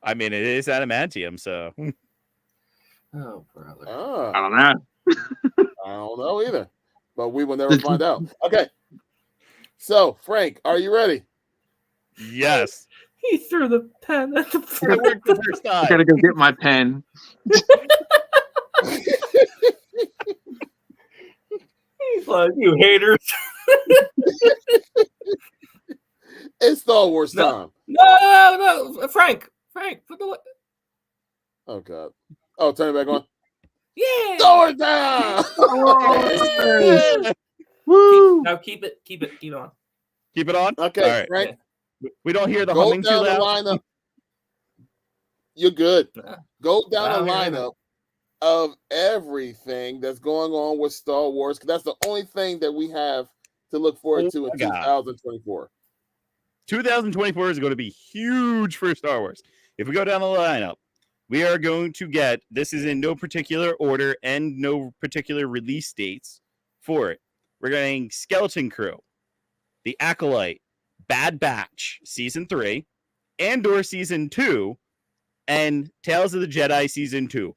I mean, it is adamantium, so. Oh, brother. I don't know. I don't know either, but we will never find out. Okay. So, Frank, are you ready? Yes. He threw the pen at the first time. I gotta go get my pen. He's like, you haters. It's Star Wars time. No, Frank, put the Oh God. Oh, turn it back on. yeah. Star Wars time. Woo! Now keep it on. Keep it on. Okay, All right. Frank. We don't hear the Go humming too down the loud. lineup. You're good. Yeah. Go down I the don't hear lineup of everything that's going on with Star Wars, because that's the only thing that we have to look forward to in my God. 2024. 2024 is going to be huge for Star Wars. If we go down the lineup, we are going to get, this is in no particular order and no particular release dates for it. We're getting Skeleton Crew, The Acolyte, Bad Batch Season 3, Andor Season 2, and Tales of the Jedi Season 2.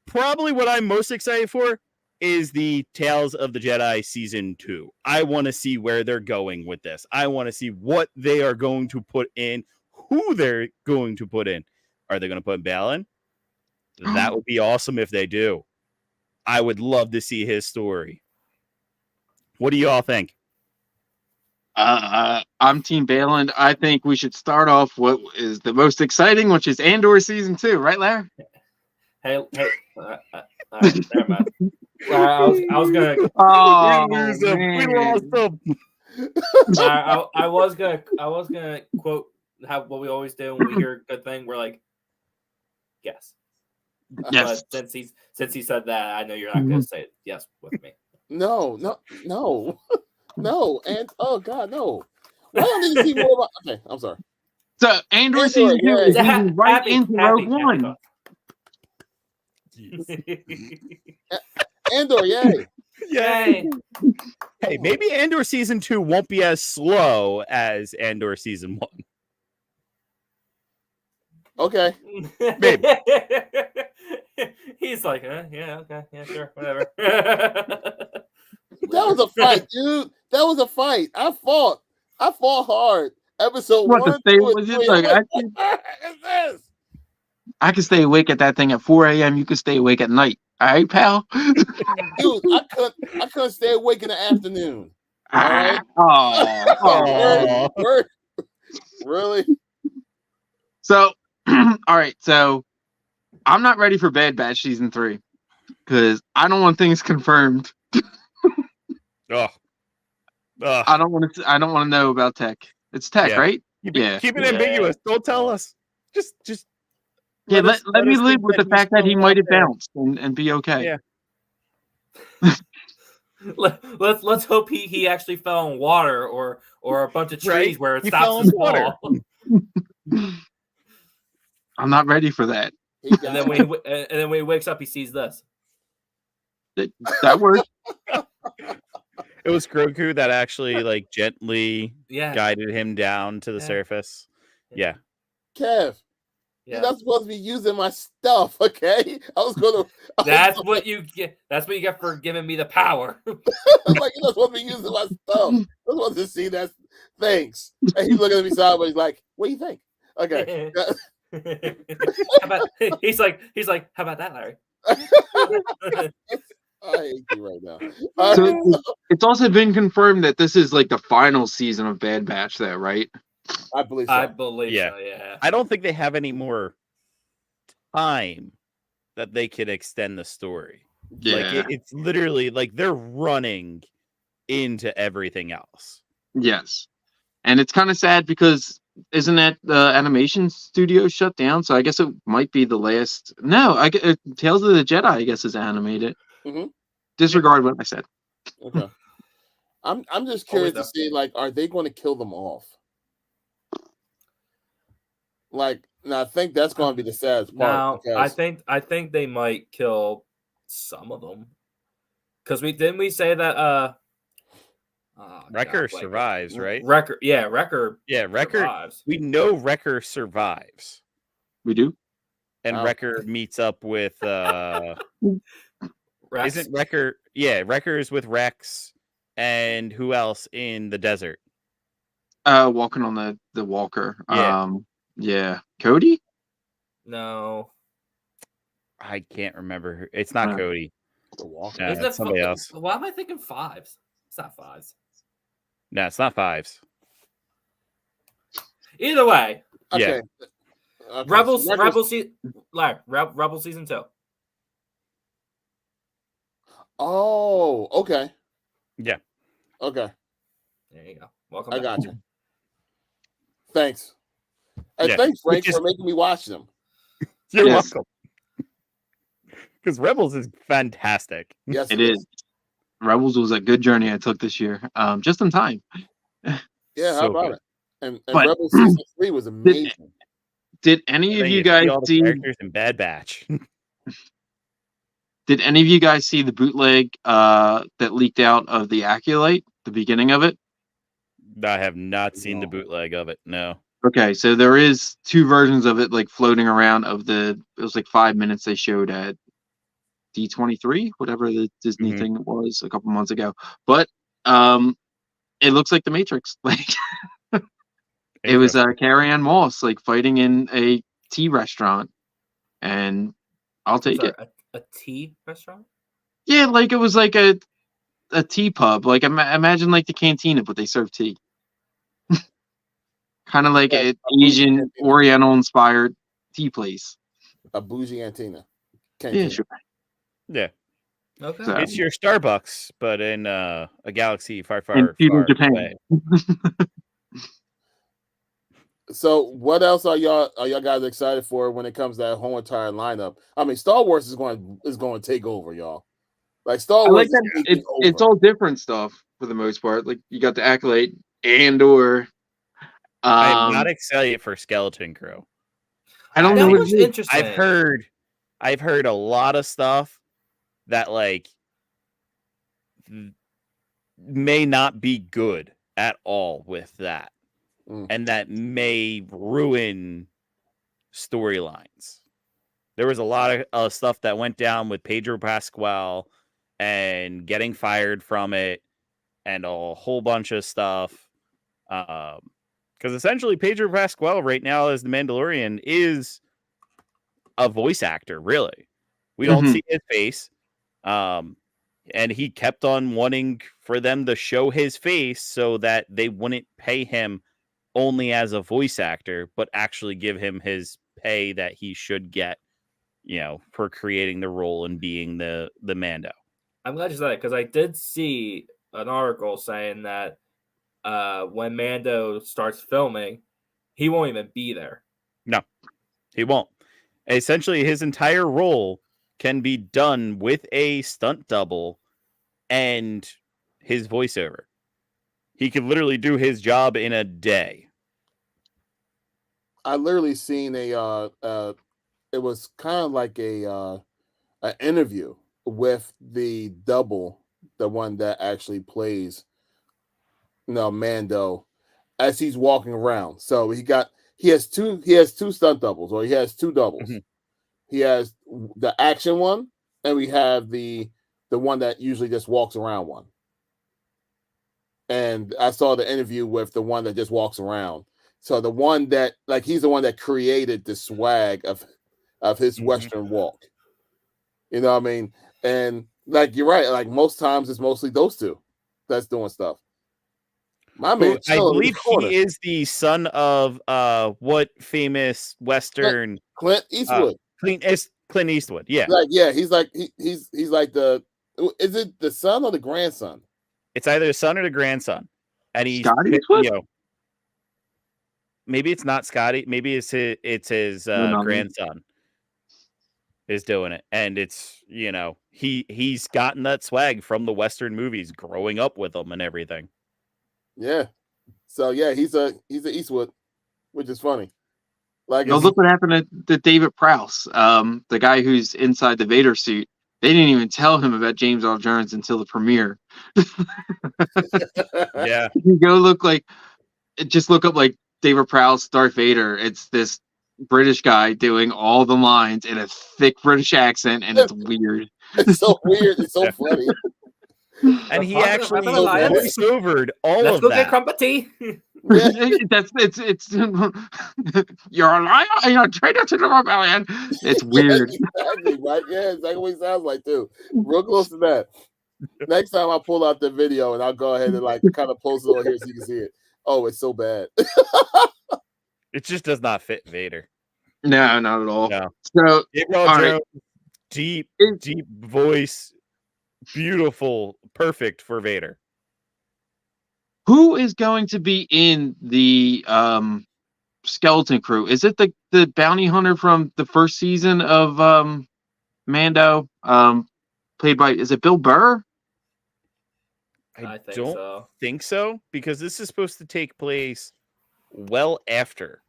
Probably what I'm most excited for is the Tales of the Jedi Season 2. I want to see where they're going with this. I want to see what they are going to put in, who they're going to put in. Are they going to put Balin? That would be awesome if they do. I would love to see his story. What do you all think? I'm Team Balin. I think we should start off what is the most exciting, which is Andor Season 2. Right, Larry? Hey. All right, never mind. I was gonna. Oh, we lose him. We man. lost him. I was gonna quote what we always do when we hear a good thing. We're like, yes. Yes. But since he said that, I know you're not gonna say yes with me. No. And oh God, no. Why don't you see more about? Okay, I'm sorry. So Andor Andor, Season 2 is yeah. leading right into Rogue One. Andor, yay. Yay! Hey, maybe Andor Season 2 won't be as slow as Andor Season 1. Okay. Maybe. He's like, yeah, okay, yeah, sure, whatever. That was a fight, dude. That was a fight. I fought hard. Episode What, 1, to stay 2, with and you? 3. Like, I'm like, what is this? I can stay awake at that thing at 4 a.m. You can stay awake at night. All right, pal? Dude, I couldn't stay awake in the afternoon. All right. Oh. Word? Really? So, all right. So, I'm not ready for Bad Batch Season 3 because I don't want things confirmed. Oh. I don't want to know about tech. It's tech, Yeah. right? Keep it ambiguous. Don't tell us. Just Yeah, let me us live think with the he's fact that still he out might have there. bounced and be okay. Yeah. Let's hope he actually fell in water or a bunch of trees Right? where it He stops fell in his water. fall. I'm not ready for that. And then when he wakes up, he sees this. That worked. It was Grogu that actually like gently Yeah, guided him down to the surface. Yeah. Kev, yeah. you're not supposed to be using my stuff, okay? That's what you get. That's what you get for giving me the power. I'm like, you're not supposed to be using my stuff. I'm supposed to see that. Thanks. And he's looking at me sideways like, what do you think? Okay. He's like, how about that, Larry? I hate you right now. So it's also been confirmed that this is like the final season of Bad Batch, though, right? I believe so. I believe Yeah. so. Yeah. I don't think they have any more time that they can extend the story. Yeah. Like it's literally like they're running into everything else. Yes. And it's kind of sad because isn't that the animation studio shut down? So I guess it might be the last. No, Tales of the Jedi, I guess, is animated. Mhm. Disregard what I said. Okay. I'm just curious to see, like, are they going to kill them off? Like, now I think that's going to be the saddest part. Now, I think they might kill some of them because we say that Wrecker survives, right? Wrecker survives. We know Wrecker survives. We do. And Wrecker meets up with Rex. Isn't Wrecker? Yeah, Wrecker is with Rex, and who else in the desert? Walking on the walker. Yeah. Yeah. Cody? No. I can't remember. It's not Cody. The walker. It's somebody else. Why am I thinking fives? It's not fives. No, it's not fives. Either way, Okay. Yeah. Okay. Rebels, so Rebel season 2. Oh, okay. Yeah. Okay. There you go. Welcome I back. got you. Thanks. And Yeah. thanks, Frank, Which is- for making me watch them. You're Yes. welcome. Because Rebels is fantastic. Yes, It is. Rebels was a good journey I took this year. Just in time. Yeah, how So about good. it? And But- Rebel season 3 was amazing. Did any And of then you guys all the see? characters in Bad Batch? Did any of you guys see the bootleg that leaked out of the Acolyte, the beginning of it? I have not seen the No. bootleg of it. No. Okay, so there is 2 versions of it like floating around of it was like 5 minutes they showed at D23, whatever the Disney Mhm. thing was a couple months ago. But it looks like the Matrix. Like it was Carrie-Anne Moss like fighting in a tea restaurant. And I'll take it. A tea restaurant? Yeah, like it was like a tea pub. Like imagine like the cantina, but they serve tea. Kind of like Yeah, an a Asian cantina. Oriental inspired tea place. A bougie antenna. Yeah, sure. Yeah. Okay. So- It's your Starbucks, but in a galaxy far, In far, feudal far Japan. away. So what else are y'all guys excited for when it comes to that whole entire lineup? I mean, Star Wars is going to take over, y'all. Like Star I Wars like that is taking it's over. all different stuff for the most part. Like you got the Acolyte and/or I am not excited for Skeleton Crew. I don't That know what was it is. interesting. I've heard a lot of stuff that like may not be good at all with that. And that may ruin storylines. There was a lot of stuff that went down with Pedro Pascal and getting fired from it and a whole bunch of stuff. Because essentially Pedro Pascal right now as the Mandalorian is a voice actor, really. We don't see his face. And he kept on wanting for them to show his face so that they wouldn't pay him only as a voice actor, but actually give him his pay that he should get, for creating the role and being the Mando. I'm glad you said that because I did see an article saying that when Mando starts filming, he won't even be there. No, he won't. Essentially, his entire role can be done with a stunt double and his voiceover. He could literally do his job in a day. I literally seen it was kind of like an interview with the double, the one that actually plays Mando as he's walking around. So he has two stunt doubles, or he has 2 doubles. Mm-hmm. He has the action one, and we have the one that usually just walks around one. And I saw the interview with the one that just walks around. So the one that he's the one that created the swag of his Western walk. You know what I mean? And you're right. Like most times it's mostly those 2 that's doing stuff. My man, I believe he is the son of what famous Western Clint Eastwood. Clint Eastwood. Yeah. He's like is it the son or the grandson? It's either the son or the grandson. And he's maybe it's not Scotty. Maybe it's his grandson is doing it. And it's, he's gotten that swag from the Western movies, growing up with them and everything. Yeah. So yeah, he's a Eastwood, which is funny. Look what happened to David Prowse, the guy who's inside the Vader suit. They didn't even tell him about James Earl Jones until the premiere. Yeah. You go look up like David Prowse, Darth Vader. It's this British guy doing all the lines in a thick British accent, and it's weird. It's so weird. It's so funny. And he actually voiceovered all Let's of go that. get crumpet tea. It's you're a liar and you're a traitor to the rebellion. It's weird. Exactly, right? Yeah, exactly what he sounds like too. Real close to that. Next time I'll pull out the video and I'll go ahead and kind of post it over here so you can see it. Oh, it's so bad. It just does not fit Vader. No, not at all. No. So, Gabriel all Jones, right. deep voice, beautiful, perfect for Vader. Who is going to be in the skeleton crew? Is it the bounty hunter from the first season of Mando? Played by, is it Bill Burr? I think don't so. think so, because this is supposed to take place well after.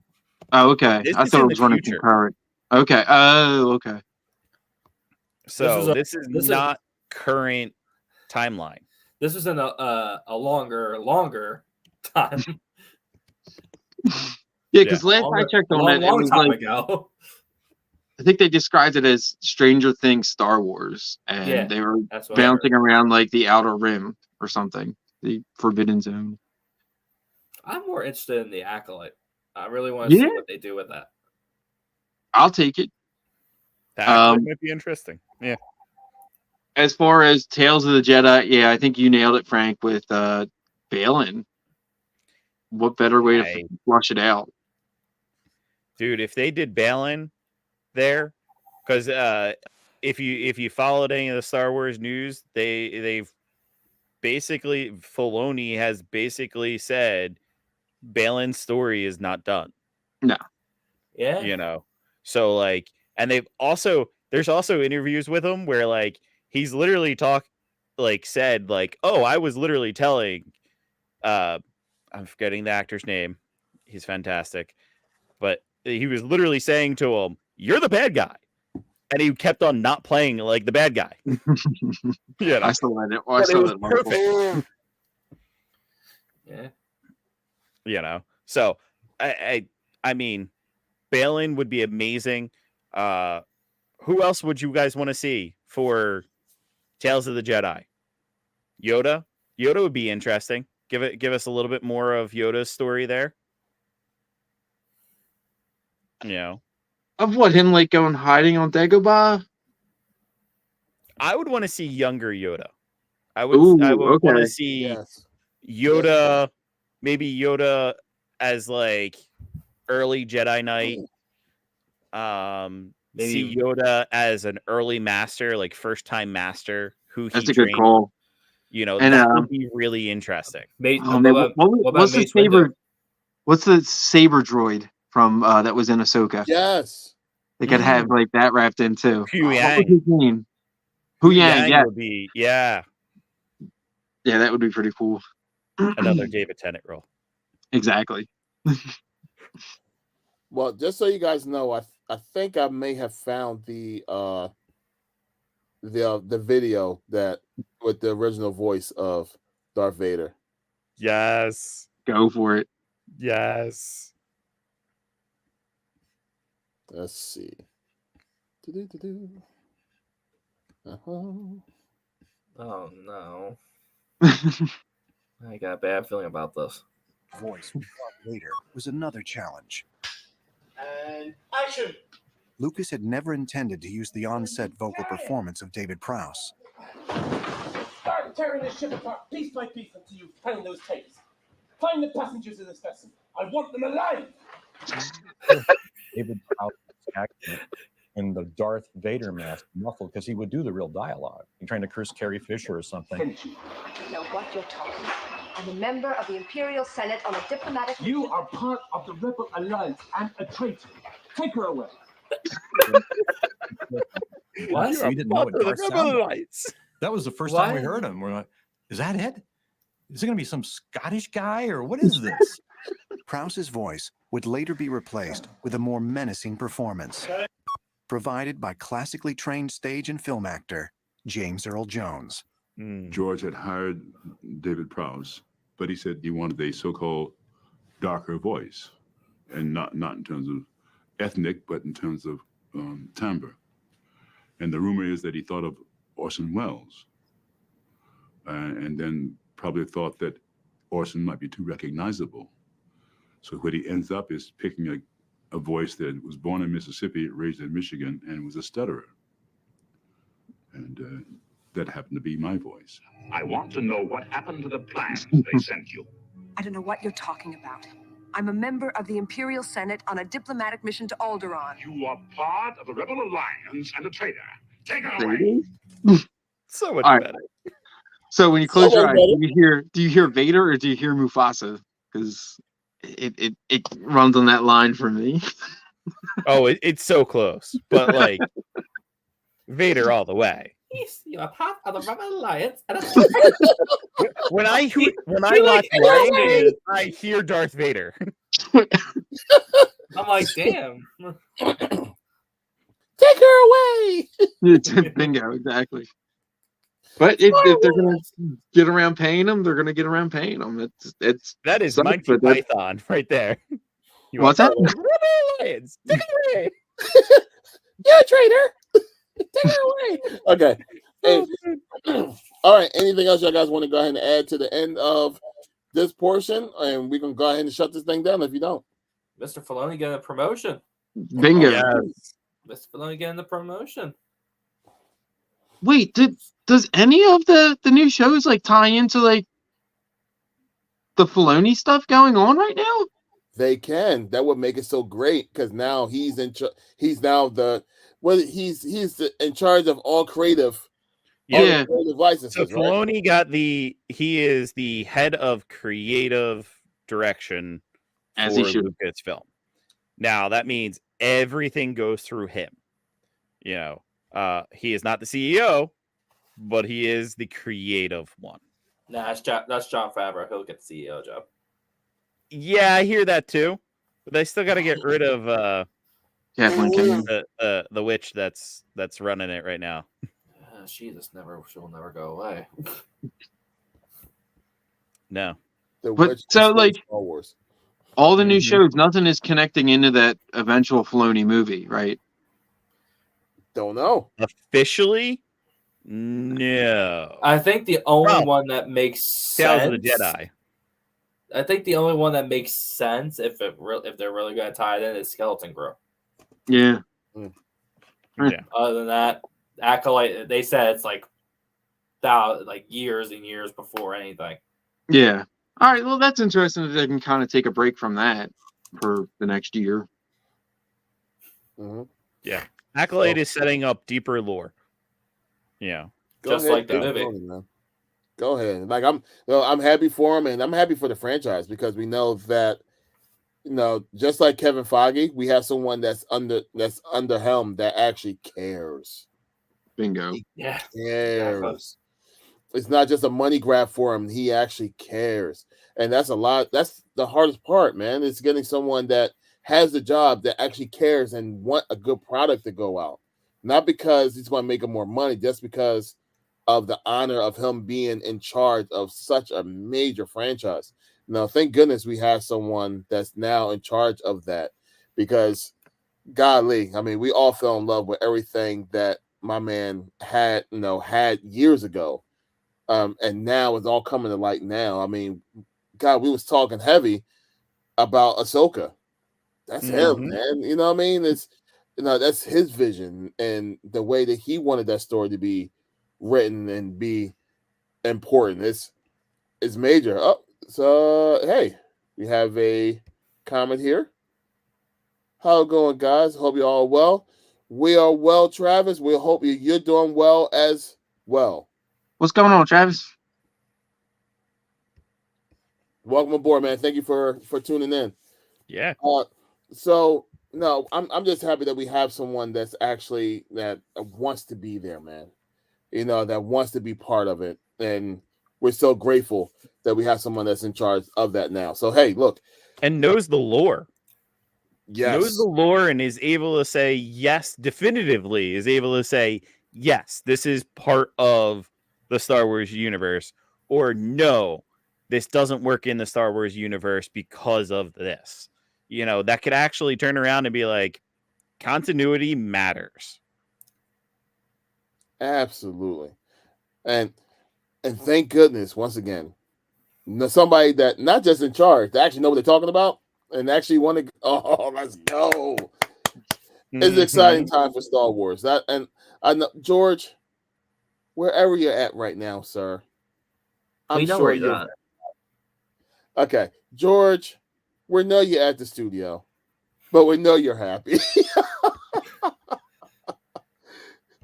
Oh, okay. This I is thought in it was the running future. concurrent. Okay. Oh, okay. So this is not current timeline. This is in a longer time. Yeah, because last I checked on it, it was time like, ago. I think they described it as Stranger Things Star Wars, and they were bouncing around like the Outer Rim or something, the Forbidden Zone. I'm more interested in the Acolyte. I really want to see what they do with that. I'll take it. The Acolyte might be interesting. Yeah. As far as Tales of the Jedi, yeah, I think you nailed it, Frank, with Balin. What better way to flush it out? Dude, if they did Balin there, because if you followed any of the Star Wars news, they've basically, Filoni has basically said Balin's story is not done. No. Yeah. You know, so like, and there's also interviews with him where like he's literally said like, oh, I was literally telling, I'm forgetting the actor's name. He's fantastic, but he was literally saying to him, "You're the bad guy," and he kept on not playing like the bad guy. Yeah, I still let it. I saw that perfect. Yeah, you know. So I mean, Balin would be amazing. Who else would you guys want to see for Tales of the Jedi? Yoda. Yoda would be interesting. Give us a little bit more of Yoda's story there. You know, of what, him like going hiding on Dagobah? I would want to see younger Yoda. I would want to see Yoda, maybe Yoda as like early Jedi Knight. See Yoda as an early master, like first time master who he That's a trained. Good call. You know, and, that would be really interesting. What's the saber? What's the saber droid from that was in Ahsoka? Yes, they could have like that wrapped in too. Hu Yang. What was his name? Hu Yang. Yeah, would be yeah, that would be pretty cool. Another David Tennant role. Exactly. Well, just so you guys know, I think I may have found the video that with the original voice of Darth Vader. Yes. Go for it. Yes. Let's see. Oh no. I got a bad feeling about this. Voice from Darth Vader was another challenge. And action! Lucas had never intended to use the on-set vocal performance of David Prowse. Start tearing this ship apart piece by piece until you find those tapes. Find the passengers of this vessel. I want them alive! David Prowse in the Darth Vader mask, muffled, because he would do the real dialogue. You're trying to curse Carrie Fisher or something. I don't know what you're talking about. I'm a member of the Imperial Senate on a diplomatic... You are part of the Rebel Alliance and a traitor. Take her away. What? We didn't know what Darth sounded like. That was the first time we heard him. We're like, is that it? Is it going to be some Scottish guy or what is this? Prowse's voice would later be replaced with a more menacing performance, provided by classically trained stage and film actor James Earl Jones. George had hired David Prowse, but he said he wanted a so-called darker voice, and not in terms of ethnic, but in terms of timbre. And the rumor is that he thought of Orson Welles, and then probably thought that Orson might be too recognizable. So what he ends up is picking a voice that was born in Mississippi, raised in Michigan, and was a stutterer. And that happened to be my voice. I want to know what happened to the plans they sent you. I don't know what you're talking about. I'm a member of the Imperial Senate on a diplomatic mission to Alderaan. You are part of the Rebel Alliance and a traitor. Take her There away. it is. So much All right. better. So when you close So your much eyes, better. do you hear Vader or do you hear Mufasa? Because it runs on that line for me. Oh, it's so close, but like Vader all the way. You are part of the Rebel Alliance. When I he watch like- Lion King, I hear Darth Vader. I'm like, damn. Take her away. Bingo, exactly. But if they're gonna get around paying them, they're gonna get around paying them. That is sucks, Monty but that- Python right there. You What's are that? part of the Rebel Alliance. Take it away. Yeah, traitor. Take her away. Okay. Hey, all right. Anything else y'all guys want to go ahead and add to the end of this portion? And we can go ahead and shut this thing down if you don't. Mr. Filoni getting a promotion. Bingo. Yes. Mr. Filoni getting the promotion. Wait, does any of the new shows like tie into like the Filoni stuff going on right now? They can. That would make it so great because now he's in. He's now he's in charge of all creative. Yeah. All the creative licenses. So right? Filoni got he is the head of creative direction As for he should. Lucasfilm. Now that means everything goes through him. You know, he is not the CEO, but he is the creative one. Nah, that's John Favreau. He'll get the CEO job. Yeah, I hear that too. But they still got to get rid of Kathleen Kennedy. the witch that's running it right now. She'll never go away. No. But so like Star Wars. all the new shows, nothing is connecting into that eventual Filoni movie, right? Don't know. Officially, no. I think the only Well, one that makes Tales sense. of the Jedi. I think the only one that makes sense if they're really going to tie it in is Skeleton Crew. Yeah. Yeah. Other than that, Acolyte, they said it's like years and years before anything. Yeah. All right. Well, that's interesting that they can kind of take a break from that for the next year. Mm-hmm. Yeah. Acolyte is setting up deeper lore. Yeah. Just like the movie. Man. Go ahead. Like I'm happy for him, and I'm happy for the franchise because we know that, just like Kevin Feige, we have someone that's under helm that actually cares. Bingo. He Yeah. cares. It's not just a money grab for him. He actually cares, and that's a lot. That's the hardest part, man. It's getting someone that has the job that actually cares and want a good product to go out, not because he's going to make him more money, just because of the honor of him being in charge of such a major franchise. Now, thank goodness we have someone that's now in charge of that, because golly, I mean, we all fell in love with everything that my man had years ago. And now it's all coming to light now. I mean, God, we was talking heavy about Ahsoka. That's him, man. You know what I mean? It's that's his vision and the way that he wanted that story to be written and be important. It's major. Oh, so hey, we have a comment here. How it going, guys? Hope you all well. We are well, Travis. We hope you're doing well as well. What's going on, Travis? Welcome aboard, man. Thank you for tuning in. Yeah. So no, I'm just happy that we have someone that's actually that wants to be there, man. That wants to be part of it, and we're so grateful that we have someone that's in charge of that now. So hey, look, and knows the lore. Yes, knows the lore and is able to say yes definitively. Is able to say yes, this is part of the Star Wars universe, or no, this doesn't work in the Star Wars universe because of this. That could actually turn around and be like, continuity matters. Absolutely. And thank goodness, once again, somebody that not just in charge, they actually know what they're talking about and actually want to. Oh, let's go! It's an exciting time for Star Wars. I know, George, wherever you're at right now, sir, I'm sure where you're at. Okay, George, We know you're at the studio, but we know you're happy.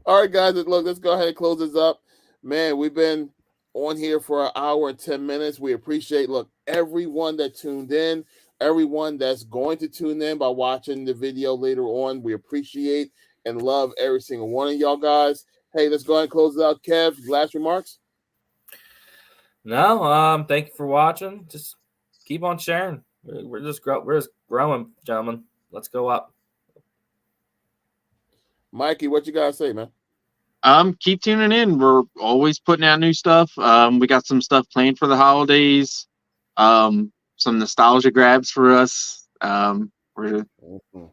All right, guys, look, let's go ahead and close this up. Man, we've been on here for an hour and 10 minutes. We appreciate, everyone that tuned in, everyone that's going to tune in by watching the video later on. We appreciate and love every single one of y'all guys. Hey, let's go ahead and close it out. Kev, last remarks? No, thank you for watching. Just keep on sharing. We're just growing, gentlemen. Let's go up. Mikey, what you gotta say, man? Keep tuning in. We're always putting out new stuff. We got some stuff planned for the holidays. Some nostalgia grabs for us. We're gonna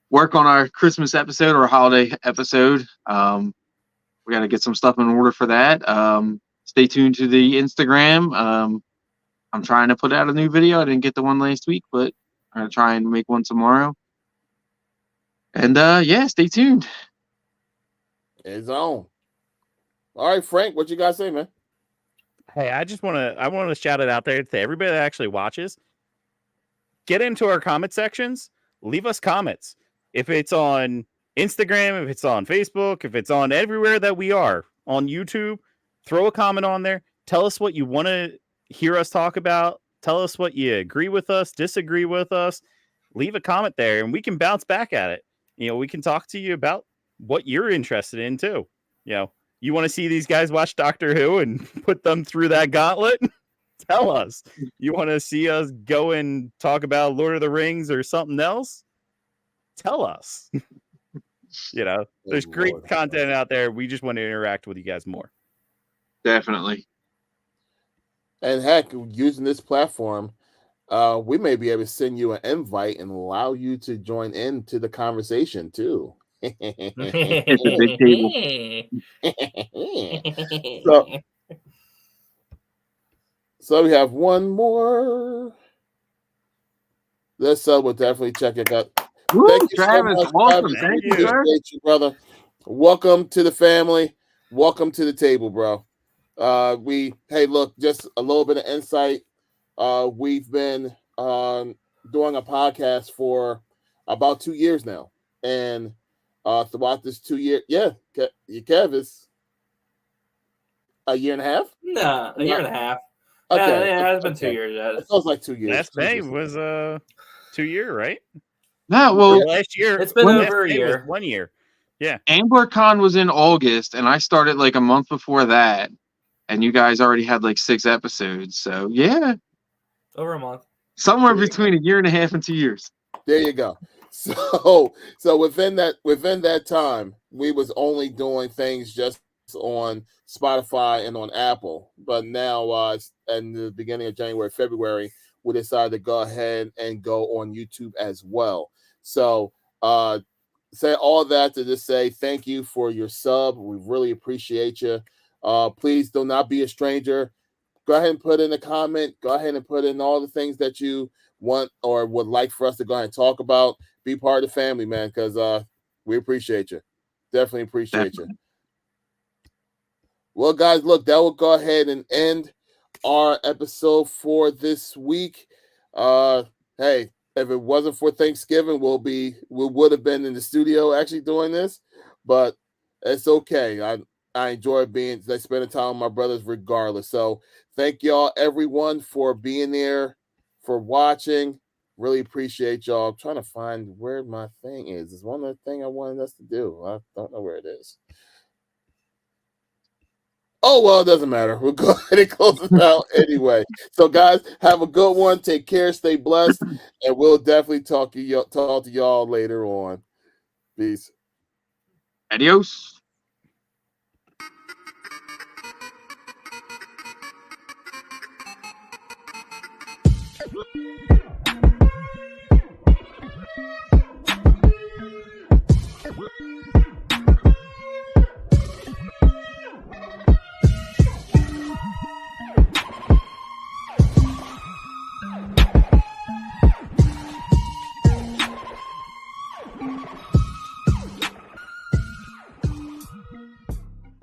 work on our Christmas episode or holiday episode. We got to get some stuff in order for that. Stay tuned to the Instagram. I'm trying to put out a new video. I didn't get the one last week, but I'm going to try and make one tomorrow. And yeah, stay tuned. It's on. All right, Frank, what you got to say, man? Hey, I want to shout it out there to everybody that actually watches. Get into our comment sections. Leave us comments. If it's on Instagram, if it's on Facebook, if it's on everywhere that we are, on YouTube, throw a comment on there. Tell us what you want to hear us talk about. Tell us what you agree with us, disagree with us. Leave a comment there and we can bounce back at it. We can talk to you about what you're interested in too. You want to see these guys watch Doctor Who and put them through that gauntlet? Tell us. You want to see us go and talk about Lord of the Rings or something else? Tell us. There's great content out there. We just want to interact with you guys more. Definitely. And heck, using this platform, we may be able to send you an invite and allow you to join into the conversation too. It's a big table. So we have one more. This will definitely check it out. Woo, thank you Travis, so much, awesome. Travis. Thank you, sir. You, brother. Welcome to the family. Welcome to the table, bro. Look, just a little bit of insight. We've been doing a podcast for about 2 years now, and throughout this 2 year, Kev is a year and a half. No, a year and a half. Okay, yeah, it's been 2 years. It feels like 2 years. Last May was 2 year, right? No, well, last year it's been over a year. 1 year. Yeah. AnglerCon was in August, and I started like a month before that, and you guys already had like 6 episodes. So yeah, over a month. Somewhere between a year and a half and 2 years. There you go. So within that time, we was only doing things just on Spotify and on Apple. But now, in the beginning of January, February, we decided to go ahead and go on YouTube as well. So, say all that to just say thank you for your sub. We really appreciate you. Please do not be a stranger. Go ahead and put in a comment. Go ahead and put in all the things that you want or would like for us to go ahead and talk about. Be part of the family, man, because we appreciate you. Definitely appreciate you. Well, guys, look, that will go ahead and end our episode for this week. Hey, if it wasn't for Thanksgiving, we would have been in the studio actually doing this, but it's okay. I enjoy spending time with my brothers regardless. So thank y'all, everyone, for being there, for watching. Really appreciate y'all. I'm trying to find where my thing is. It's one other thing I wanted us to do. I don't know where it is. Oh, well, it doesn't matter. We'll go ahead and close it out anyway. So, guys, have a good one. Take care. Stay blessed. And we'll definitely talk to y'all later on. Peace. Adios.